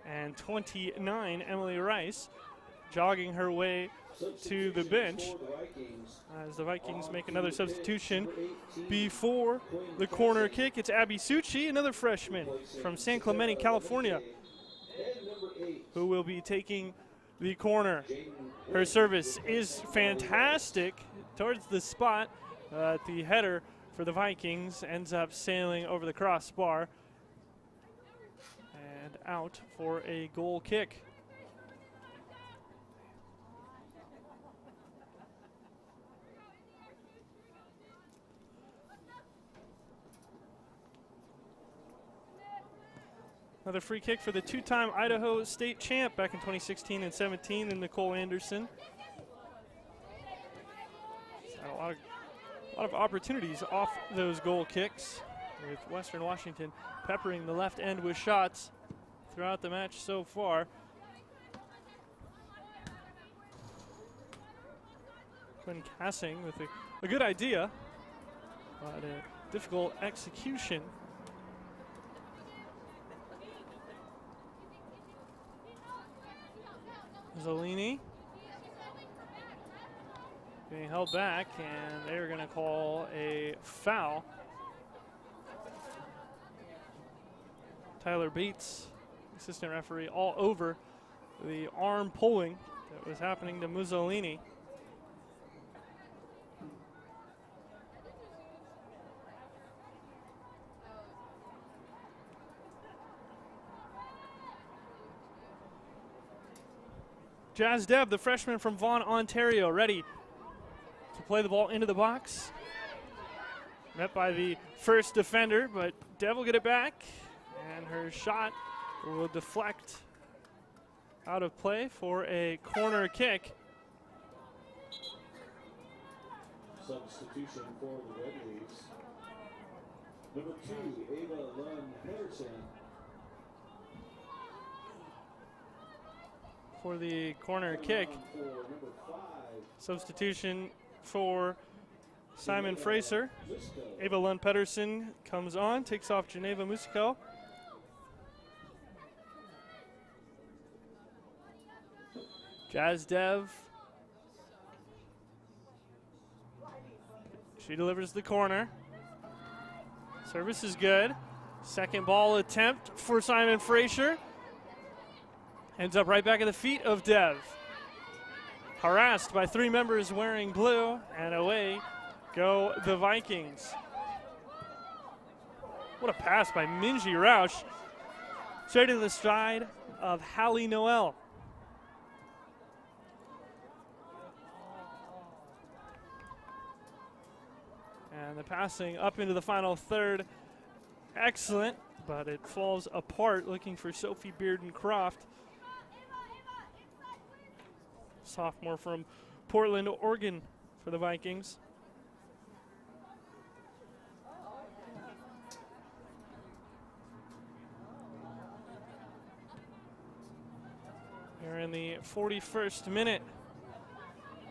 And 29, Emily Rice, jogging her way to the bench as the Vikings make another substitution before the corner kick. It's Abby Succi, another freshman from San Clemente, California, who will be taking the corner. Her service is fantastic towards the spot. The header for the Vikings ends up sailing over the crossbar and out for a goal kick. Another free kick for the two-time Idaho State champ back in 2016 and 17 in Nicole Anderson. Had a lot of opportunities off those goal kicks, with Western Washington peppering the left end with shots throughout the match so far. Quinn Cassing with a good idea, but a difficult execution. Zolini being held back, and they're going to call a foul. Tyler Bates, assistant referee, all over the arm pulling that was happening to Mussolini. Jazz Deb, the freshman from Vaughan, Ontario, ready to play the ball into the box. Met by the first defender, but Deb will get it back, and her shot will deflect out of play for a corner kick. Substitution for the Red Leaves. Number 2, Ava Lund Pedersen. For the corner kick. Substitution for Simon Fraser. Ava Lund Pedersen comes on, takes off Geneva Musico. Jazz Dev. She delivers the corner. Service is good. Second ball attempt for Simon Fraser. Ends up right back at the feet of Dev. Harassed by 3 members wearing blue, and away go the Vikings. What a pass by Minji Roush. Straight into the stride of Hallie Noel. And the passing up into the final third. Excellent, but it falls apart, looking for Sophie Bearden-Croft. Sophomore from Portland, Oregon for the Vikings. We're in the 41st minute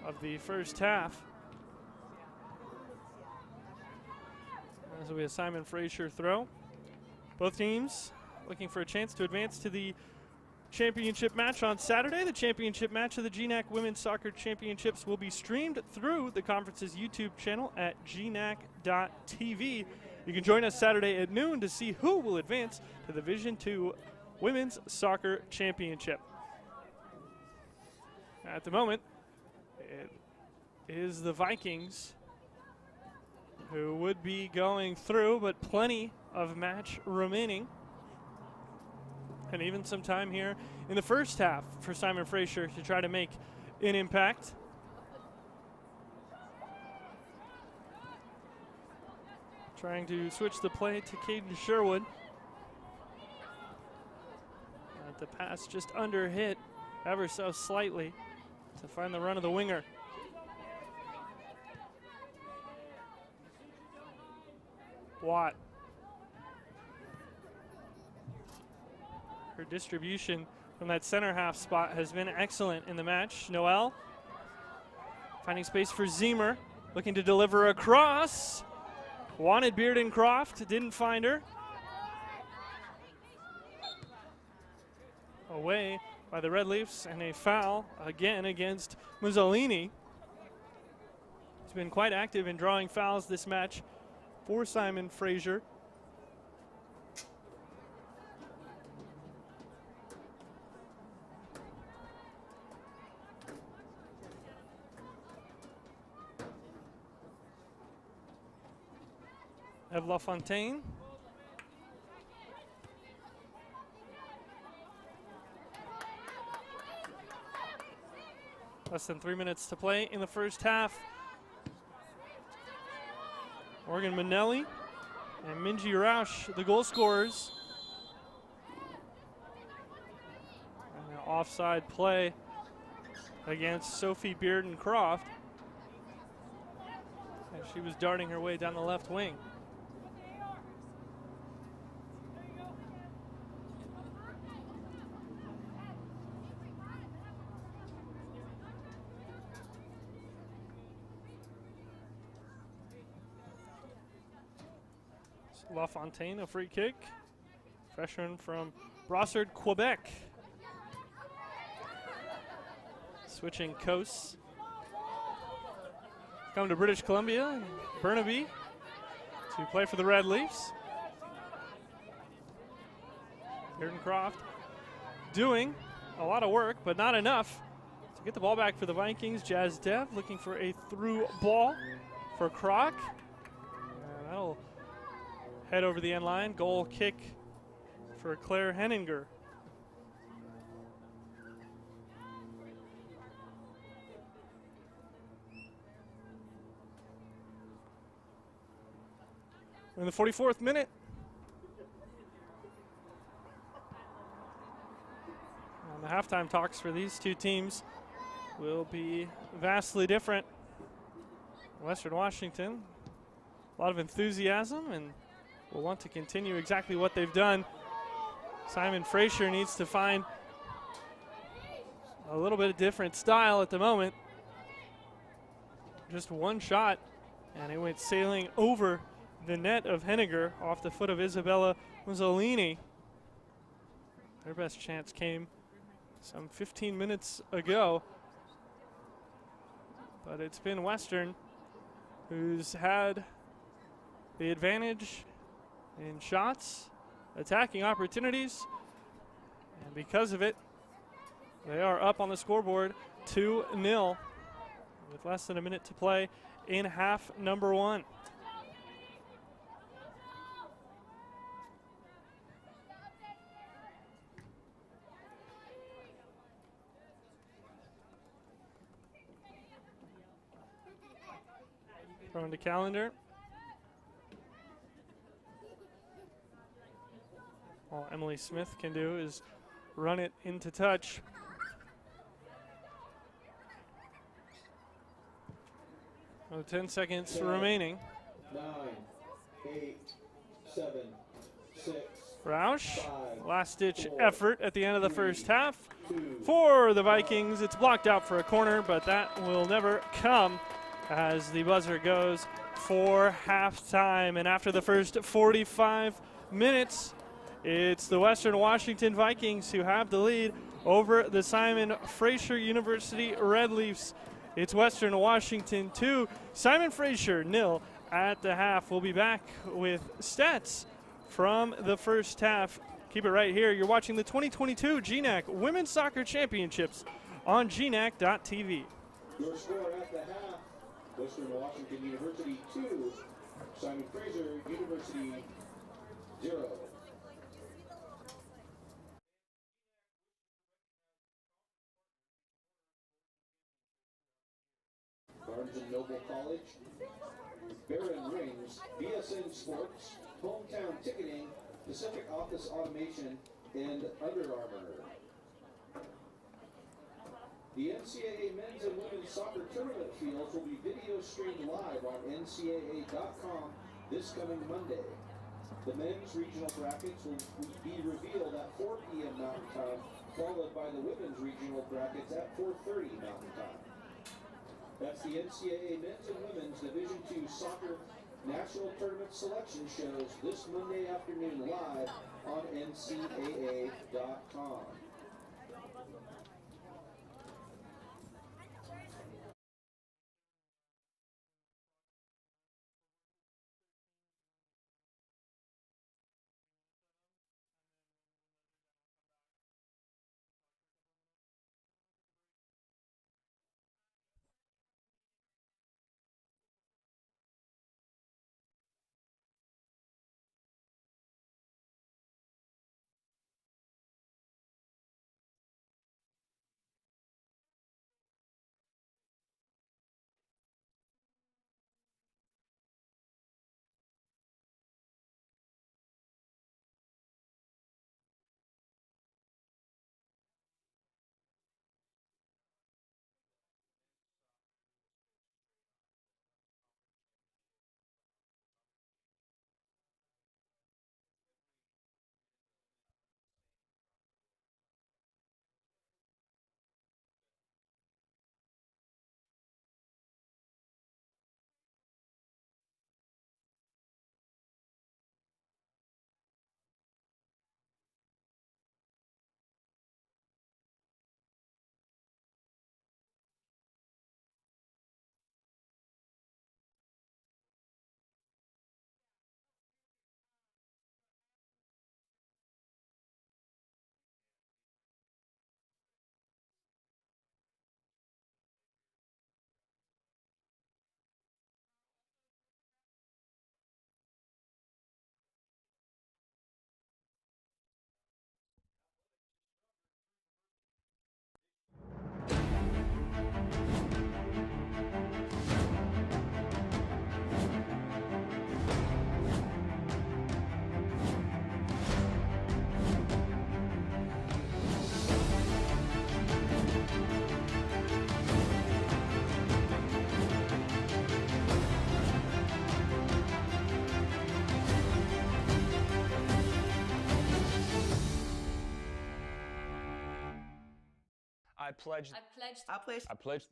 of the first half. This will be a Simon Fraser throw. Both teams looking for a chance to advance to the championship match on Saturday. The championship match of the GNAC Women's Soccer Championships will be streamed through the conference's YouTube channel at gnac.tv. You can join us Saturday at noon to see who will advance to the Division II Women's Soccer Championship. At the moment, it is the Vikings who would be going through, but plenty of match remaining. And even some time here in the first half for Simon Fraser to try to make an impact. Trying to switch the play to Caden Sherwood. The pass just under hit ever so slightly to find the run of the winger. Watt. Her distribution from that center half spot has been excellent in the match. Noel finding space for Zemer, looking to deliver across. Wanted Bearden-Croft, didn't find her. Away by the Red Leafs, and a foul again against Mussolini. He's been quite active in drawing fouls this match for Simon Fraser. Eve LaFontaine. Less than 3 minutes to play in the first half. Morgan Manelli and Minji Roush, the goal scorers. And an offside play against Sophie Bearden-Croft as she was darting her way down the left wing. LaFontaine, a free kick. Freshman from Brossard, Quebec. Switching coasts. Come to British Columbia and Burnaby to play for the Red Leafs. Bearden-Croft doing a lot of work, but not enough to get the ball back for the Vikings. Jazz Dev looking for a through ball for Kroc. And that'll head over the end line. Goal kick for Claire Henninger. In the 44th minute. And the halftime talks for these two teams will be vastly different. Western Washington, a lot of enthusiasm and will want to continue exactly what they've done. Simon Fraser needs to find a little bit of different style at the moment. Just one shot, and it went sailing over the net of Henninger off the foot of Isabella Mussolini. Their best chance came some 15 minutes ago, but it's been Western who's had the advantage in shots, attacking opportunities, and because of it, they are up on the scoreboard 2-0 with less than a minute to play in half number one. Thrown to Calendar. All Emily Smith can do is run it into touch. Well, 10 seconds remaining. 9, 8, 7, 6. Roush, 5, last-ditch 4, effort at the end of the 3, first half 2, for the Vikings. It's blocked out for a corner, but that will never come as the buzzer goes for halftime. And after the first 45 minutes, it's the Western Washington Vikings who have the lead over the Simon Fraser University Red Leafs. It's Western Washington 2, Simon Fraser 0 at the half. We'll be back with stats from the first half. Keep it right here. You're watching the 2022 GNAC Women's Soccer Championships on GNAC.tv. Your score at the half, Western Washington University 2, Simon Fraser University 0. Barnes & Noble College, Barron Rings, BSN Sports, Hometown Ticketing, Pacific Office Automation, and Under Armour. The NCAA men's and women's soccer tournament fields will be video streamed live on ncaa.com this coming Monday. The men's regional brackets will be revealed at 4 p.m. Mountain Time, followed by the women's regional brackets at 4:30 Mountain Time. That's the NCAA men's and women's Division II soccer national tournament selection shows this Monday afternoon live on ncaa.com.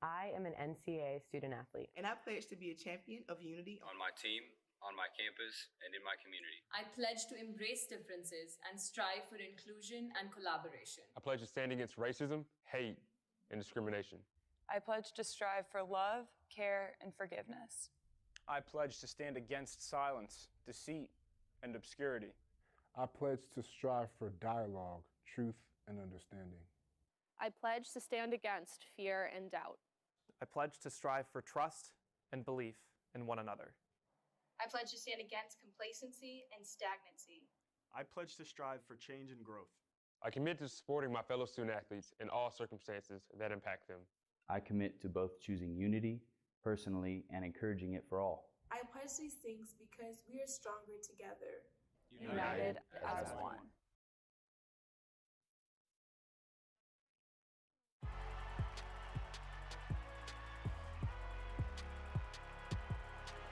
I am an NCAA student athlete. And I pledge to be a champion of unity on my team, on my campus, and in my community. I pledge to embrace differences and strive for inclusion and collaboration. I pledge to stand against racism, hate, and discrimination. I pledge to strive for love, care, and forgiveness. I pledge to stand against silence, deceit, and obscurity. I pledge to strive for dialogue, truth, and understanding. I pledge to stand against fear and doubt. I pledge to strive for trust and belief in one another. I pledge to stand against complacency and stagnancy. I pledge to strive for change and growth. I commit to supporting my fellow student athletes in all circumstances that impact them. I commit to both choosing unity personally and encouraging it for all. I pledge these things because we are stronger together. United as one.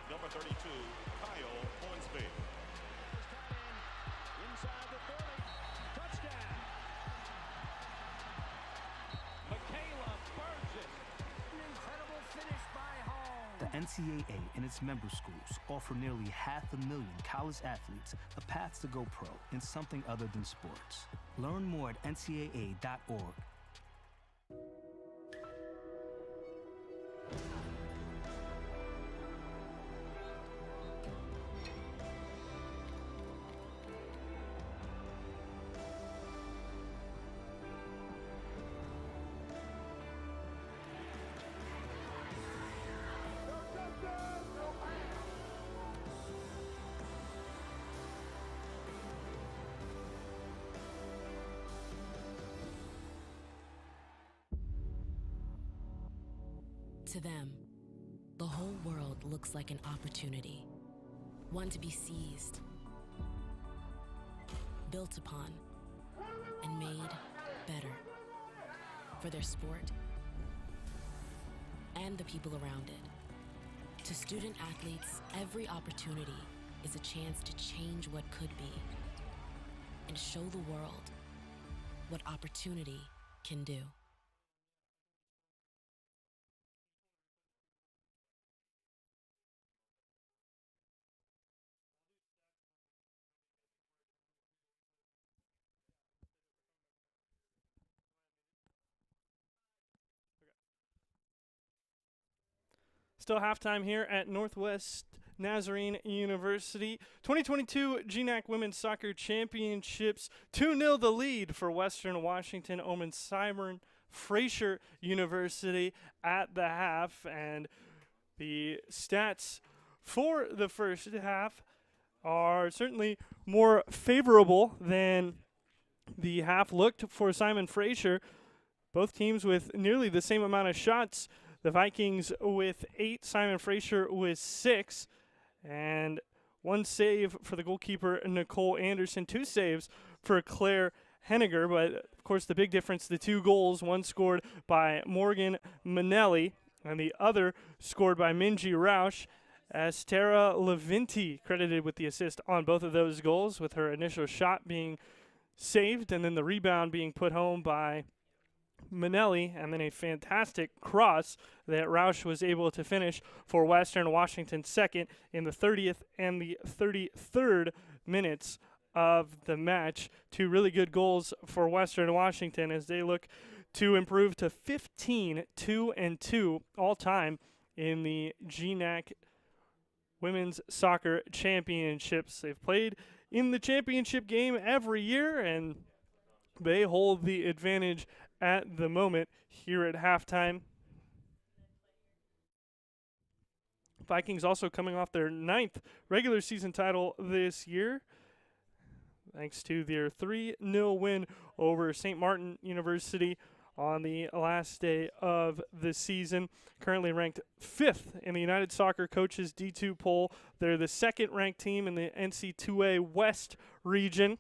Number 32, Kyle Hornsby. Inside the 30. Touchdown. Michaela Burgess. An incredible finish by Hall. The NCAA and its member schools offer nearly 500,000 college athletes a path to go pro in something other than sports. Learn more at ncaa.org. To them, the whole world looks like an opportunity, one to be seized, built upon, and made better for their sport and the people around it. To student athletes, every opportunity is a chance to change what could be and show the world what opportunity can do. Still halftime here at Northwest Nazarene University. 2022 GNAC Women's Soccer Championships. 2-0 the lead for Western Washington over Simon Fraser University at the half. And the stats for the first half are certainly more favorable than the half looked for Simon Fraser. Both teams with nearly the same amount of shots. The Vikings with 8, Simon Fraser with 6, and 1 save for the goalkeeper, Nicole Anderson, 2 saves for Claire Henniger. But, of course, the big difference, the 2 goals, one scored by Morgan Manelli, and the other scored by Minji Rausch. Estera Levinti credited with the assist on both of those goals, with her initial shot being saved and then the rebound being put home by Manelli, and then a fantastic cross that Rausch was able to finish for Western Washington second in the 30th and the 33rd minutes of the match. 2 really good goals for Western Washington as they look to improve to 15-2-2 all time in the GNAC Women's Soccer Championships. They've played in the championship game every year, and they hold the advantage at the moment here at halftime. Vikings also coming off their 9th regular season title this year, thanks to their 3-0 win over St. Martin University on the last day of the season. Currently ranked 5th in the United Soccer Coaches D2 poll. They're the 2nd ranked team in the NC2A West region,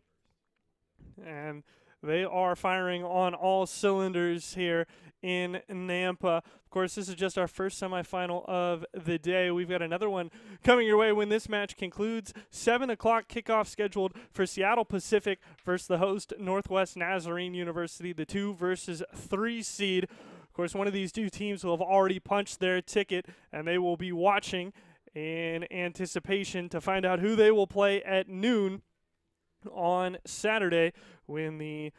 and they are firing on all cylinders here in Nampa. Of course, this is just our first semifinal of the day. We've got another one coming your way when this match concludes. 7 o'clock kickoff scheduled for Seattle Pacific versus the host Northwest Nazarene University, the 2 versus 3 seed. Of course, one of these 2 teams will have already punched their ticket, and they will be watching in anticipation to find out who they will play at noon on Saturday when the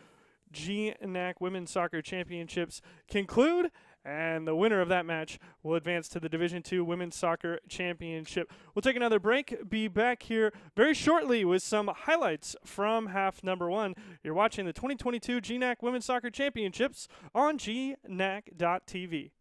GNAC Women's Soccer Championships conclude, and the winner of that match will advance to the Division II Women's Soccer Championship. We'll take another break, be back here very shortly with some highlights from half number 1. You're watching the 2022 GNAC Women's Soccer Championships on GNAC.tv.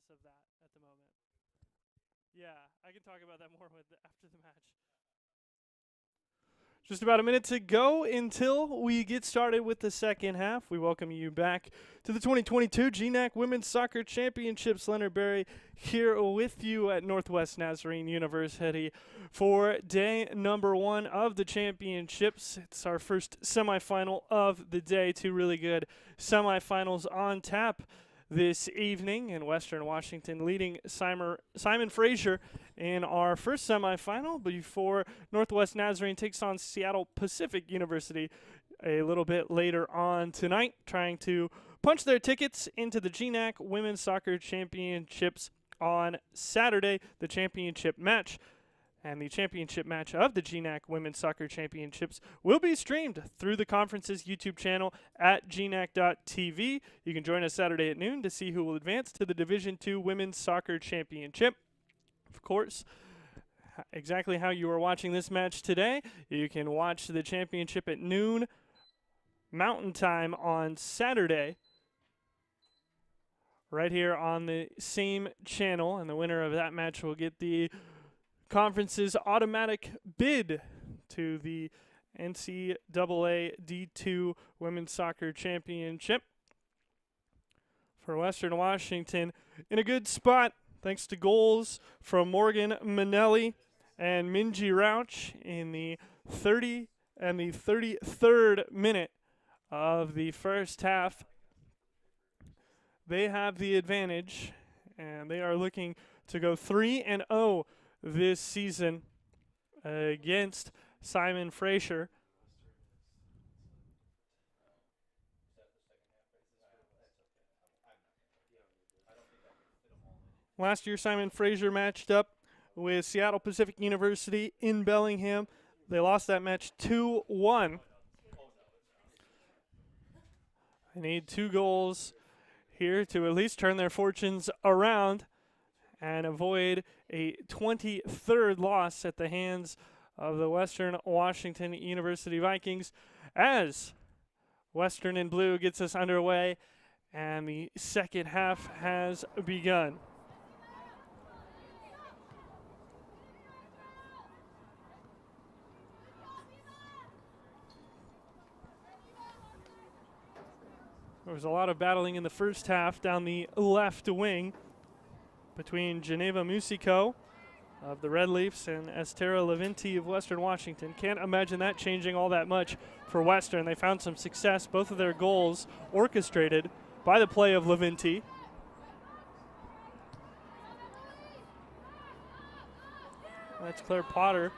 process of that at the moment. Yeah, I can talk about that more after the match. Just about a minute to go until we get started with the second half. We welcome you back to the 2022 GNAC Women's Soccer Championships. Leonard Berry here with you at Northwest Nazarene University for day number 1 of the championships. It's our first semifinal of the day. 2 really good semifinals on tap this evening, and Western Washington leading Simon Fraser in our first semifinal before Northwest Nazarene takes on Seattle Pacific University a little bit later on tonight, trying to punch their tickets into the GNAC Women's Soccer Championships on Saturday, the championship match. And the championship match of the GNAC Women's Soccer Championships will be streamed through the conference's YouTube channel at gnac.tv. You can join us Saturday at noon to see who will advance to the Division II Women's Soccer Championship. Of course, exactly how you are watching this match today, you can watch the championship at noon Mountain Time on Saturday, right here on the same channel. And the winner of that match will get the conference's automatic bid to the NCAA D2 Women's Soccer Championship. For Western Washington, in a good spot, thanks to goals from Morgan Manelli and Minji Rauch in the 30 and the 33rd minute of the first half. They have the advantage, and they are looking to go 3-0 this season against Simon Fraser. Last year, Simon Fraser matched up with Seattle Pacific University in Bellingham. They lost that match 2-1. They need 2 goals here to at least turn their fortunes around and avoid a 23rd loss at the hands of the Western Washington University Vikings, as Western in Blue gets us underway and the second half has begun. There was a lot of battling in the first half down the left wing between Geneva Musico of the Red Leafs and Estera Levinti of Western Washington. Can't imagine that changing all that much for Western. They found some success, both of their goals orchestrated by the play of Levinti. That's Claire Potter,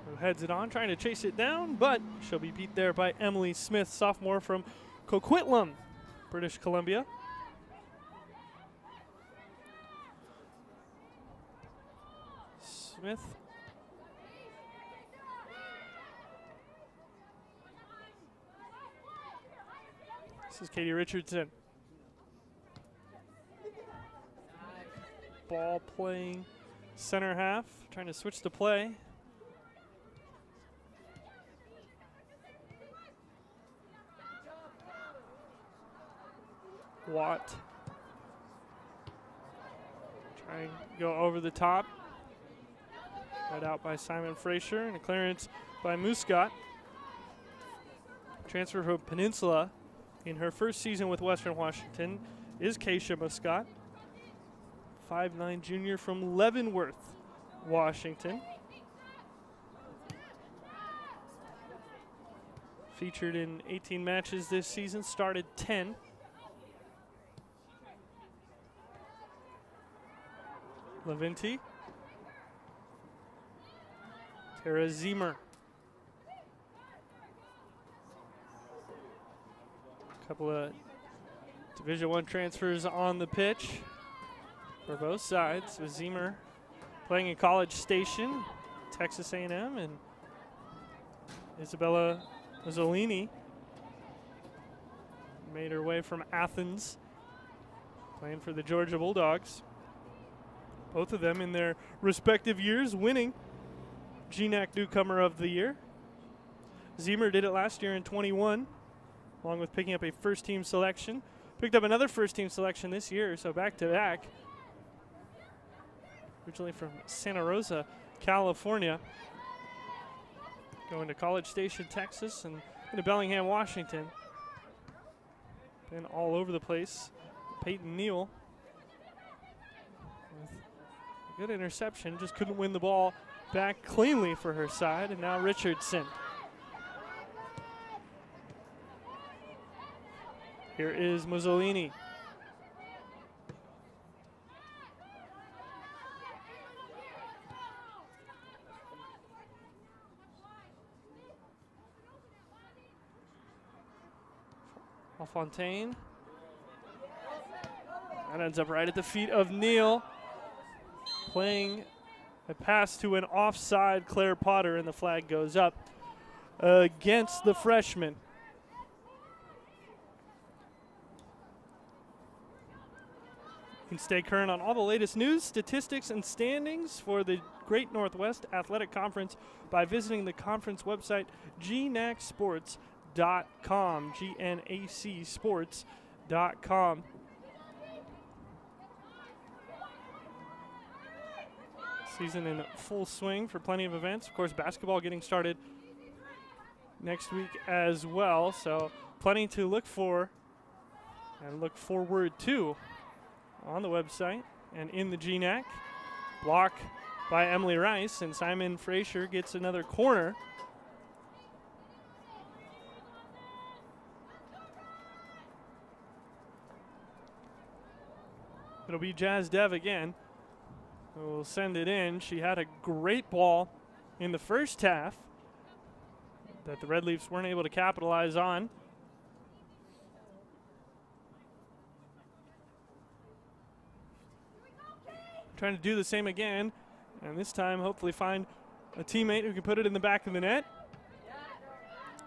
who heads it on, trying to chase it down, but she'll be beat there by Emily Smith, sophomore from Coquitlam, British Columbia. Smith. This is Katie Richardson. Ball playing center half, trying to switch the play. Watt. Trying to go over the top. Right out by Simon Fraser, and a clearance by Muscat. Transfer from Peninsula in her first season with Western Washington is Keisha Muscat, 5'9" junior from Leavenworth, Washington. Featured in 18 matches this season, started 10. Levinti. Tara Ziemer. A couple of Division I transfers on the pitch for both sides, with Ziemer playing in College Station, Texas A&M, and Isabella Mazzolini made her way from Athens, playing for the Georgia Bulldogs. Both of them in their respective years winning GNAC Newcomer of the Year. Ziemer did it last year in 21, along with picking up a first-team selection. picked up another first-team selection this year, so back-to-back. Originally from Santa Rosa, California. Going to College Station, Texas, and into Bellingham, Washington. Been all over the place. Peyton Neal with a good interception, just couldn't win the ball back cleanly for her side, and now Richardson. Here is Mussolini. Fontaine. That ends up right at the feet of Neal. Playing a pass to an offside Claire Potter, and the flag goes up against the freshman. You can stay current on all the latest news, statistics, and standings for the Great Northwest Athletic Conference by visiting the conference website GNACsports.com. GNACsports.com. Season in full swing for plenty of events. Of course, basketball getting started next week as well, so plenty to look for and look forward to on the website and in the GNAC. Block by Emily Rice, and Simon Fraser gets another corner. It'll be Jazz Dev again. We'll send it in. She had a great ball in the first half that the Red Leafs weren't able to capitalize on. Trying to do the same again, and this time hopefully find a teammate who can put it in the back of the net.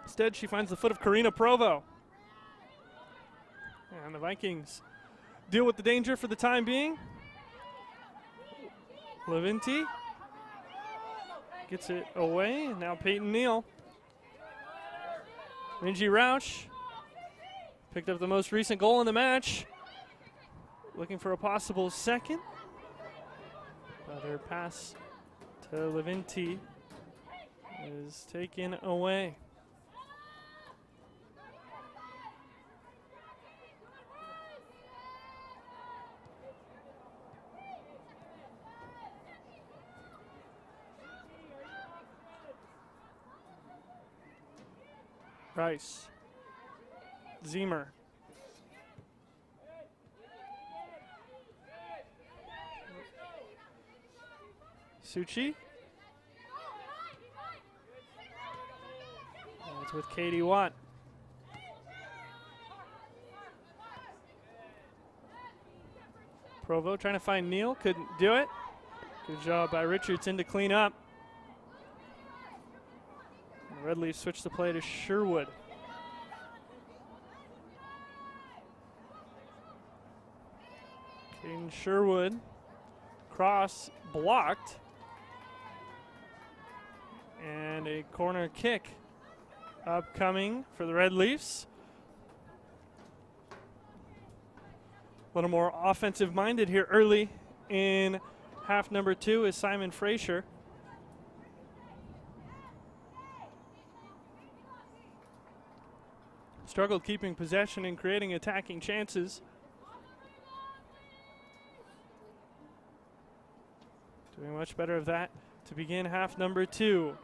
Instead, she finds the foot of Karina Provo. And the Vikings deal with the danger for the time being. Levinti gets it away. Now Peyton Neal. Minji Rauch picked up the most recent goal in the match. Looking for a possible second. But her pass to Levinti is taken away. Rice. Zemer. Suchi. It's with Katie Watt. Provo trying to find Neal, couldn't do it. Good job by Richardson to clean up. The Red Leafs switch the play to Sherwood. Caden Sherwood, cross blocked. And a corner kick upcoming for the Red Leafs. A little more offensive minded here early in half number 2 is Simon Fraser. Struggled keeping possession and creating attacking chances. Doing much better of that to begin half number 2.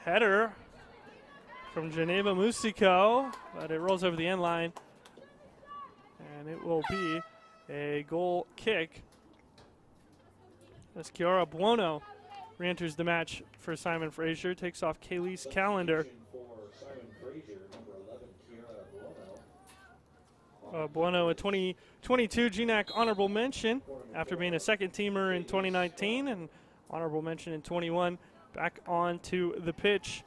Header from Geneva Musico, but it rolls over the end line. And it will be a goal kick as Kiara Buono re-enters the match for Simon Fraser, takes off Kaylee's calendar. Buono, a 2022 GNAC honorable mention after being a second teamer in 2019 and honorable mention in 21. Back onto the pitch.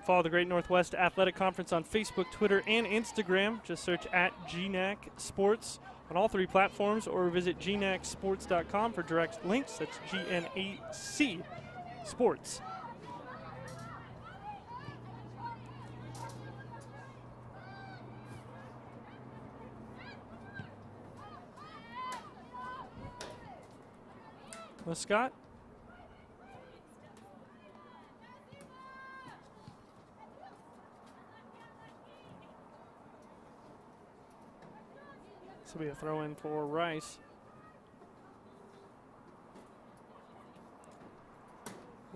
Follow the Great Northwest Athletic Conference on Facebook, Twitter, and Instagram. Just search at GNAC Sports on all 3 platforms or visit GNACsports.com for direct links. That's GNAC Sports. Muscat. This will be a throw in for Rice.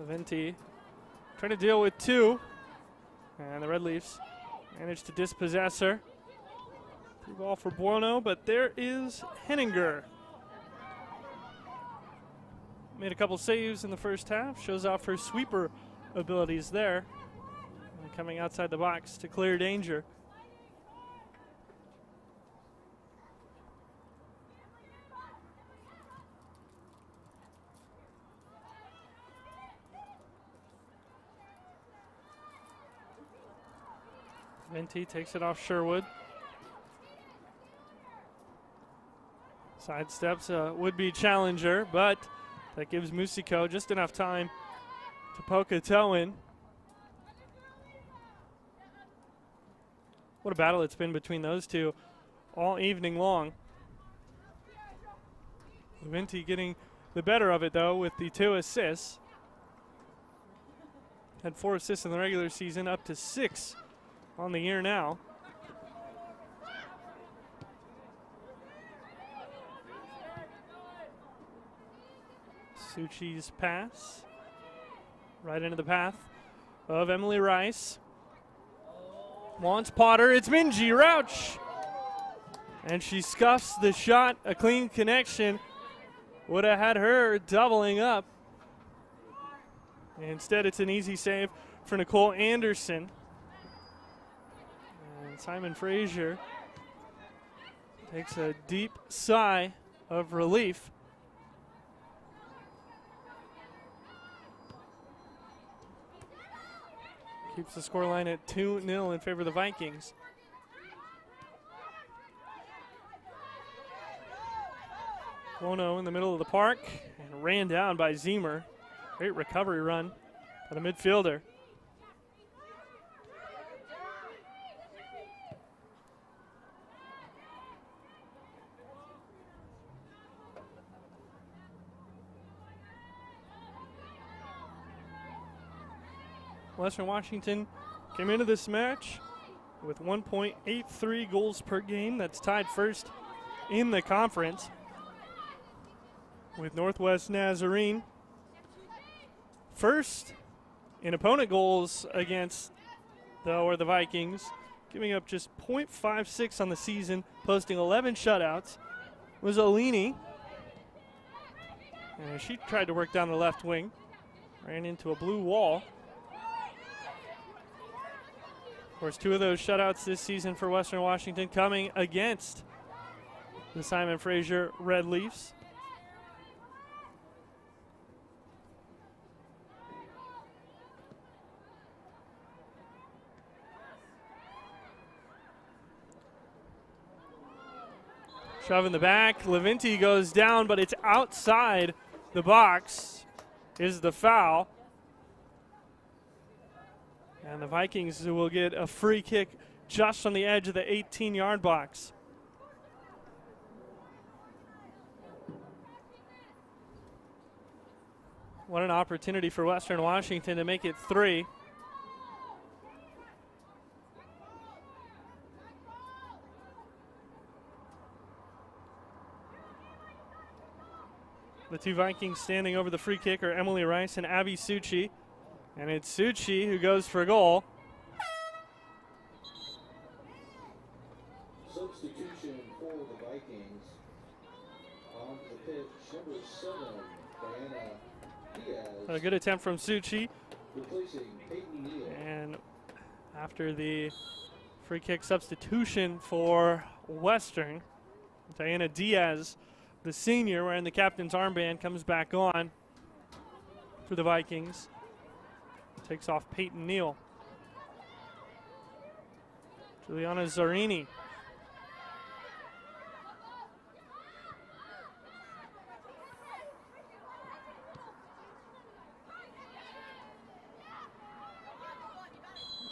Leventi trying to deal with two. And the Red Leafs managed to dispossess her. Free ball for Buono, but there is Henninger. Made a couple saves in the first half. Shows off her sweeper abilities there. And coming outside the box to clear danger. Venti takes it off Sherwood. Sidesteps a would-be challenger, but that gives Musico just enough time to poke a toe in. What a battle it's been between those two all evening long. Venti getting the better of it, though, with the 2 assists. Had 4 assists in the regular season, up to 6 on the year now. Suchi's pass right into the path of Emily Rice. Wants Potter. It's Minji Rauch. And she scuffs the shot. A clean connection would have had her doubling up. Instead, it's an easy save for Nicole Anderson. And Simon Fraser takes a deep sigh of relief. Keeps the scoreline at 2-0 in favor of the Vikings. Buono in the middle of the park and ran down by Zemer. Great recovery run by the midfielder. Western Washington came into this match with 1.83 goals per game. That's tied first in the conference with Northwest Nazarene. First in opponent goals against the Vikings, giving up just 0.56 on the season, posting 11 shutouts, was Alini. And she tried to work down the left wing, ran into a blue wall. Of course, 2 of those shutouts this season for Western Washington coming against the Simon Fraser Red Leafs. Shove in the back. Leventi goes down, but it's outside the box is the foul. And the Vikings will get a free kick just on the edge of the 18-yard box. What an opportunity for Western Washington to make it 3. The 2 Vikings standing over the free kick are Emily Rice and Abby Suchi. And it's Suchi who goes for a goal. Substitution for the Vikings. On the pitch, number 7, Diana Diaz. A good attempt from Suchi. Replacing Peyton Neal. And after the free kick substitution for Western, Diana Diaz, the senior, wearing the captain's armband, comes back on for the Vikings. Takes off Peyton Neal. Juliana Zarini.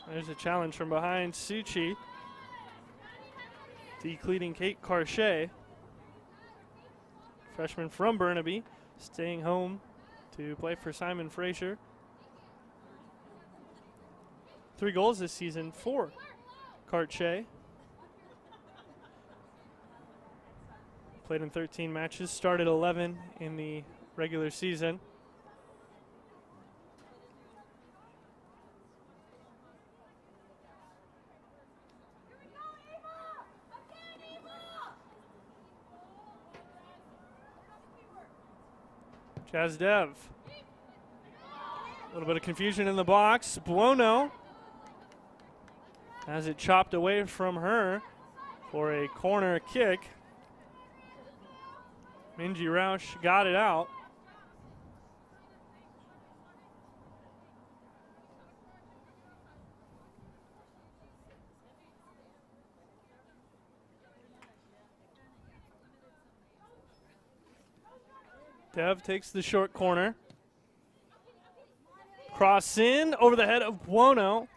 There's a challenge from behind. Suchi decleating Kate Carche. freshman from Burnaby, staying home to play for Simon Fraser. 3 goals this season for Cartier. Played in 13 matches, started 11 in the regular season. Jazdev. A little bit of confusion in the box. Buono has it chopped away from her for a corner kick. Minji Roush got it out. Dev takes the short corner. Cross in over the head of Buono.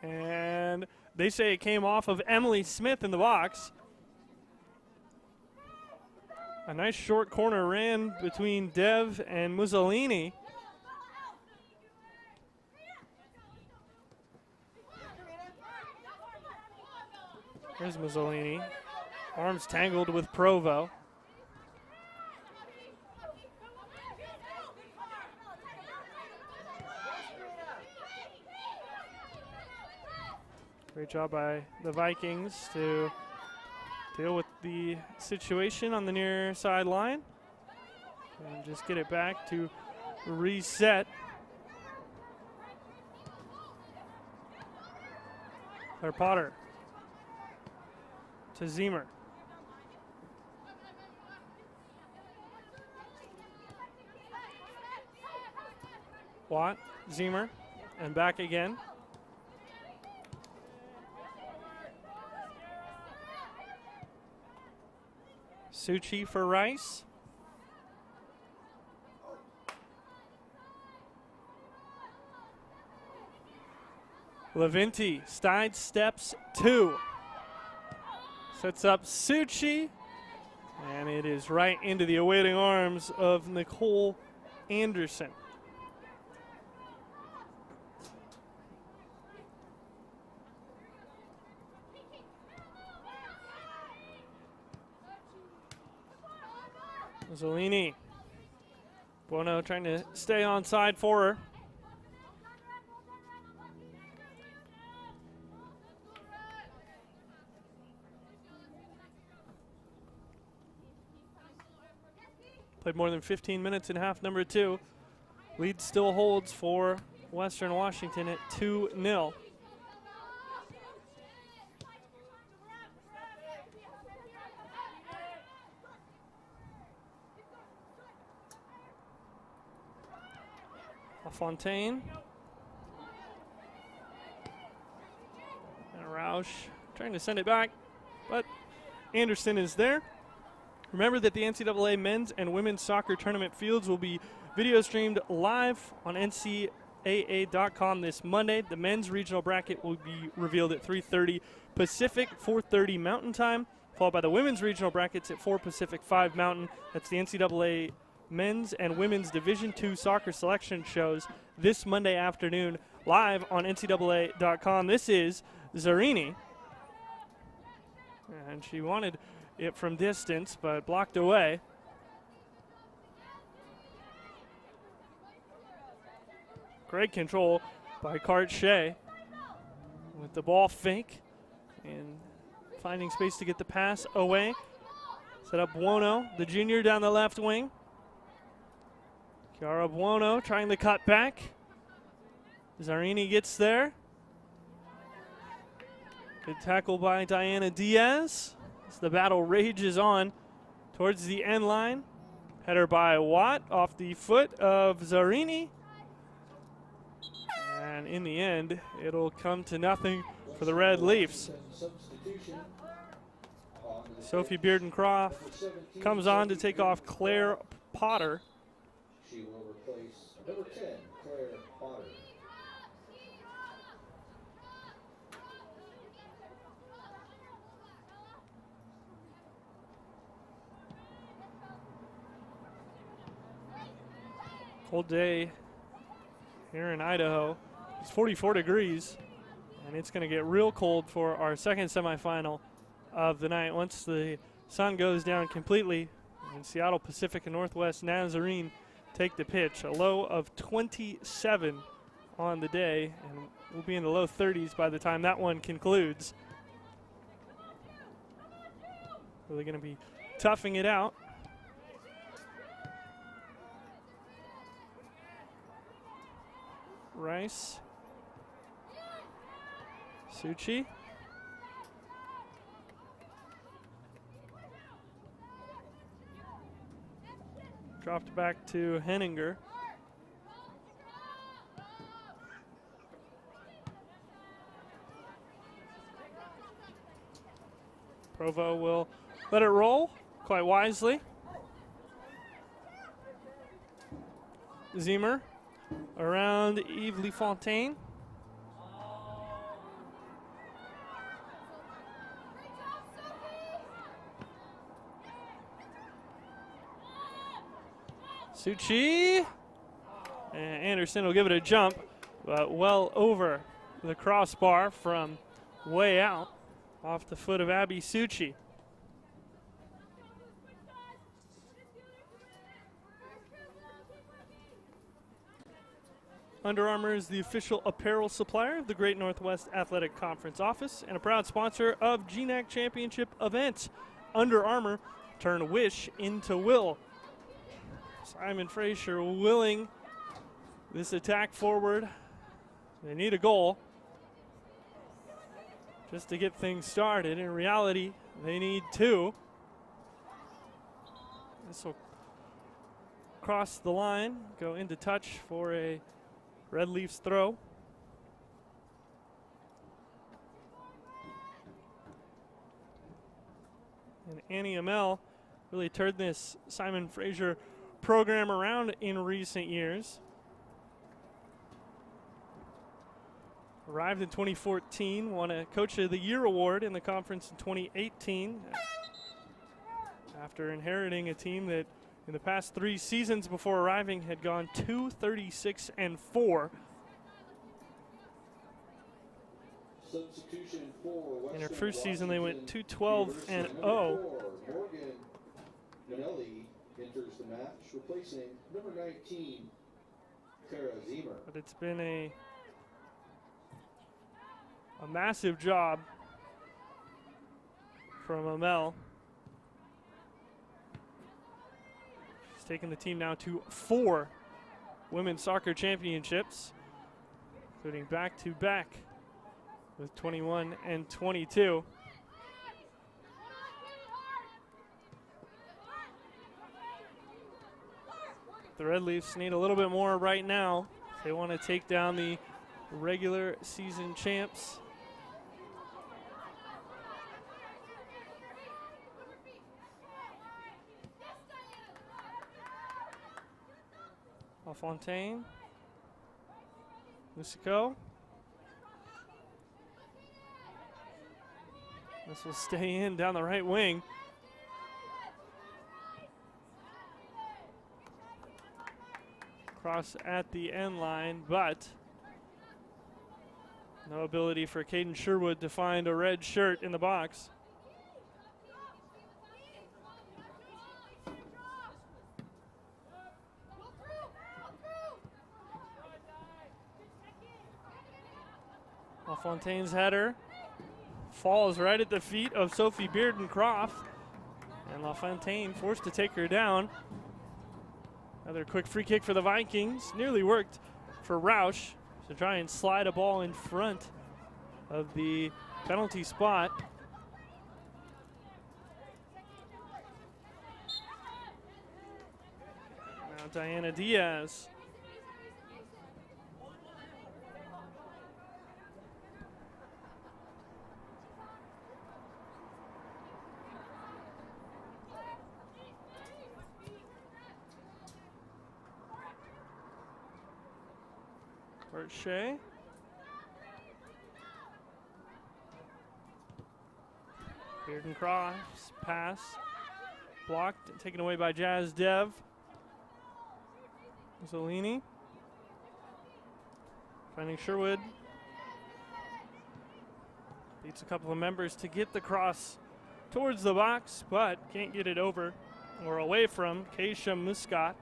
And they say it came off of Emily Smith in the box. A nice short corner ran between Dev and Mussolini. Here's Mussolini. Arms tangled with Provo. Great job by the Vikings to deal with the situation on the near sideline and just get it back to reset. Claire Potter to Zemer. Watt, Zemer, and back again. Suchi for Rice. Levinti sidesteps 2. Sets up Suchi. And it is right into the awaiting arms of Nicole Anderson. Mussolini. Buono trying to stay on side for her. Played more than 15 minutes in half number 2. Lead still holds for Western Washington at 2-0. Fontaine. And Roush trying to send it back, but Anderson is there. Remember that the NCAA men's and women's soccer tournament fields will be video streamed live on NCAA.com this Monday. The men's regional bracket will be revealed at 3:30 Pacific, 4:30 Mountain Time, followed by the women's regional brackets at 4 Pacific, 5 Mountain. That's the NCAA men's and women's Division II soccer selection shows this Monday afternoon live on NCAA.com. This is Zarini. And she wanted it from distance, but blocked away. Great control by Cartier with the ball fake and finding space to get the pass away. Set up Buono, the junior, down the left wing. Chiara Buono trying to cut back. Zarini gets there. Good tackle by Diana Diaz as the battle rages on towards the end line. Header by Watt off the foot of Zarini. And in the end, it'll come to nothing for the Red Leafs. Sophie Bearden-Croft comes on to take off Claire Potter. She will replace number 10, Claire Potter. Cold day here in Idaho. It's 44 degrees, and it's going to get real cold for our second semifinal of the night. Once the sun goes down completely, and Seattle Pacific and Northwest Nazarene take the pitch. A low of 27 on the day, and we'll be in the low 30s by the time that one concludes. Really going to be toughing it out. Rice. Suchi. Dropped back to Henninger. Provo will let it roll quite wisely. Zimmer around Yves LeFontaine. Suchi. And Anderson will give it a jump, but well over the crossbar from way out off the foot of Abby Suchi. Under Armour is the official apparel supplier of the Great Northwest Athletic Conference Office and a proud sponsor of GNAC Championship events. Under Armour, turn wish into will. Simon Fraser willing this attack forward. They need a goal just to get things started. In reality, they need two. This will cross the line, go into touch for a Red Leafs throw. And Annie Amell really turned this Simon Fraser program around in recent years. Arrived in 2014, won a Coach of the Year award in the conference in 2018 after inheriting a team that in the past 3 seasons before arriving had gone 2-36-4. Substitution for In her first season, they went 2-12-0. Morgan Minelli enters the match, replacing number 19, Kara Zimmer. But it's been a massive job from Amell. She's taken the team now to 4 women's soccer championships, including back-to-back with 21 and 22. The Red Leafs need a little bit more right now if they want to take down the regular season champs. LaFontaine. Lucico. This will stay in down the right wing. Cross at the end line, but no ability for Caden Sherwood to find a red shirt in the box. LaFontaine's header falls right at the feet of Sophie Bearden-Croft, and LaFontaine forced to take her down. Another quick free kick for the Vikings. Nearly worked for Roush to try and slide a ball in front of the penalty spot. Now Diana Diaz. Shea. Bearden-Croft's pass blocked and taken away by Jazz Dev. Zolini finding Sherwood. Beats a couple of members to get the cross towards the box, but can't get it over or away from Keisha Muscat.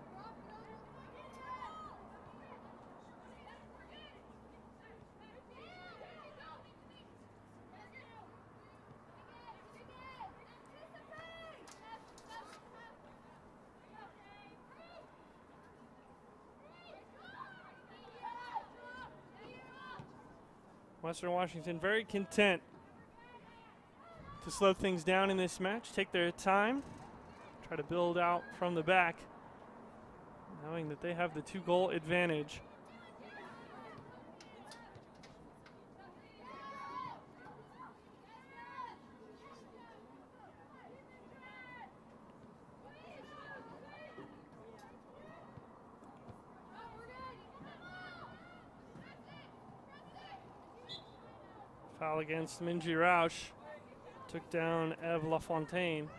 Western Washington very content to slow things down in this match, take their time, try to build out from the back, knowing that they have the 2-goal advantage. Foul against Minji Roush. Took down Eve LaFontaine.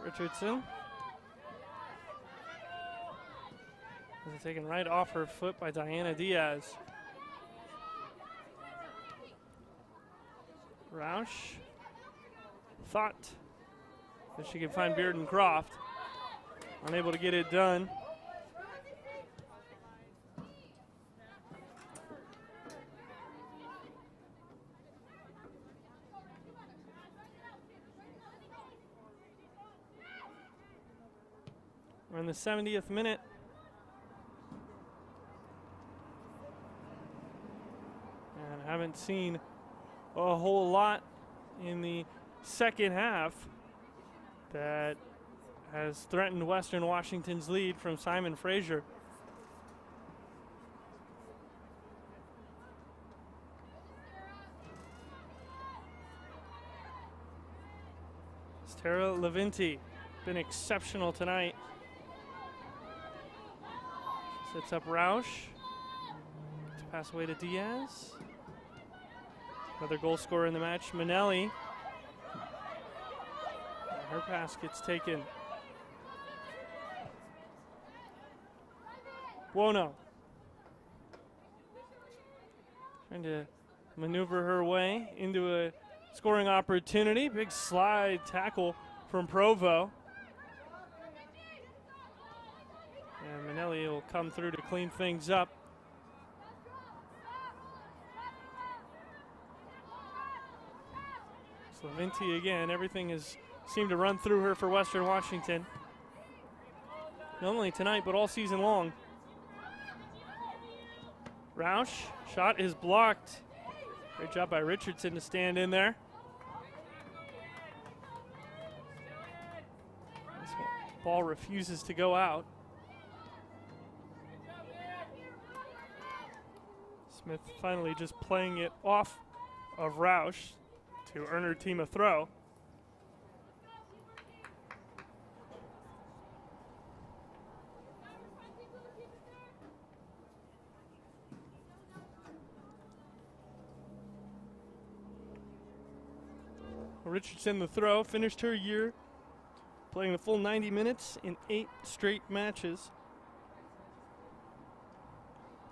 Richardson. This is taken right off her foot by Diana Diaz. Roush thought that she could find Bearden Croft. Unable to get it done. We're in the 70th minute. And I haven't seen a whole lot in the second half that has threatened Western Washington's lead from Simon Fraser. Tara Levinti been exceptional tonight. Sets up Roush. To pass away to Diaz. Another goal scorer in the match, Manelli. Her pass gets taken. Buono. Trying to maneuver her way into a scoring opportunity. Big slide tackle from Provo. And Manelli will come through to clean things up. Levinti again, everything has seemed to run through her for Western Washington. Not only tonight, but all season long. Roush, shot is blocked. Great job by Richardson to stand in there. This ball refuses to go out. Smith finally just playing it off of Roush to earn her team a throw. Richardson the throw, finished her year playing the full 90 minutes in 8 straight matches.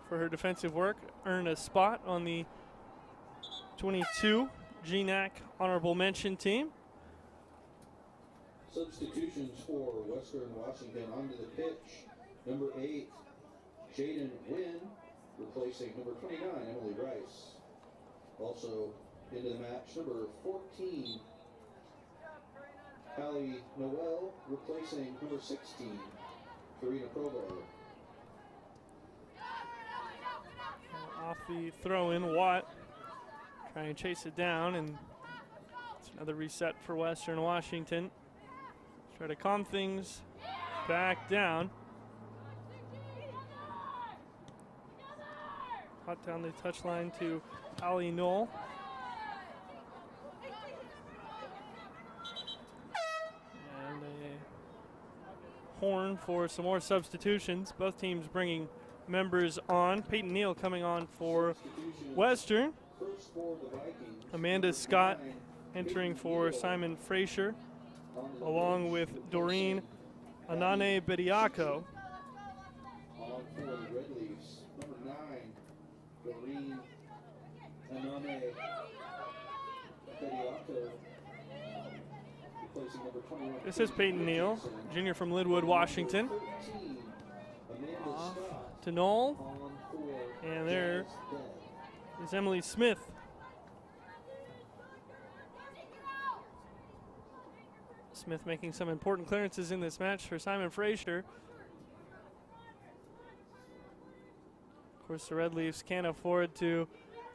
For her defensive work, earned a spot on the 22 GNAC honorable mention team. Substitutions for Western Washington onto the pitch. Number 8, Jaden Wynn, replacing number 29, Emily Rice. Also into the match, number 14, Callie Noel, replacing number 16, Karina Provo. Off the throw-in, Watt trying to chase it down, and it's another reset for Western Washington. Try to calm things back down. Hot down the touchline to Ali Knoll. And a horn for some more substitutions. Both teams bringing members on. Peyton Neal coming on for Western. Amanda Scott entering for Simon Fraser, along with Doreen Anane Bediako. On for the Red Leafs, number 9, Doreen Anane Bediako, replacing number 21. This is Peyton Neal, junior from Linwood, Washington. Off to Knoll, and there is Emily Smith. Smith making some important clearances in this match for Simon Fraser. Of course, the Red Leafs can't afford to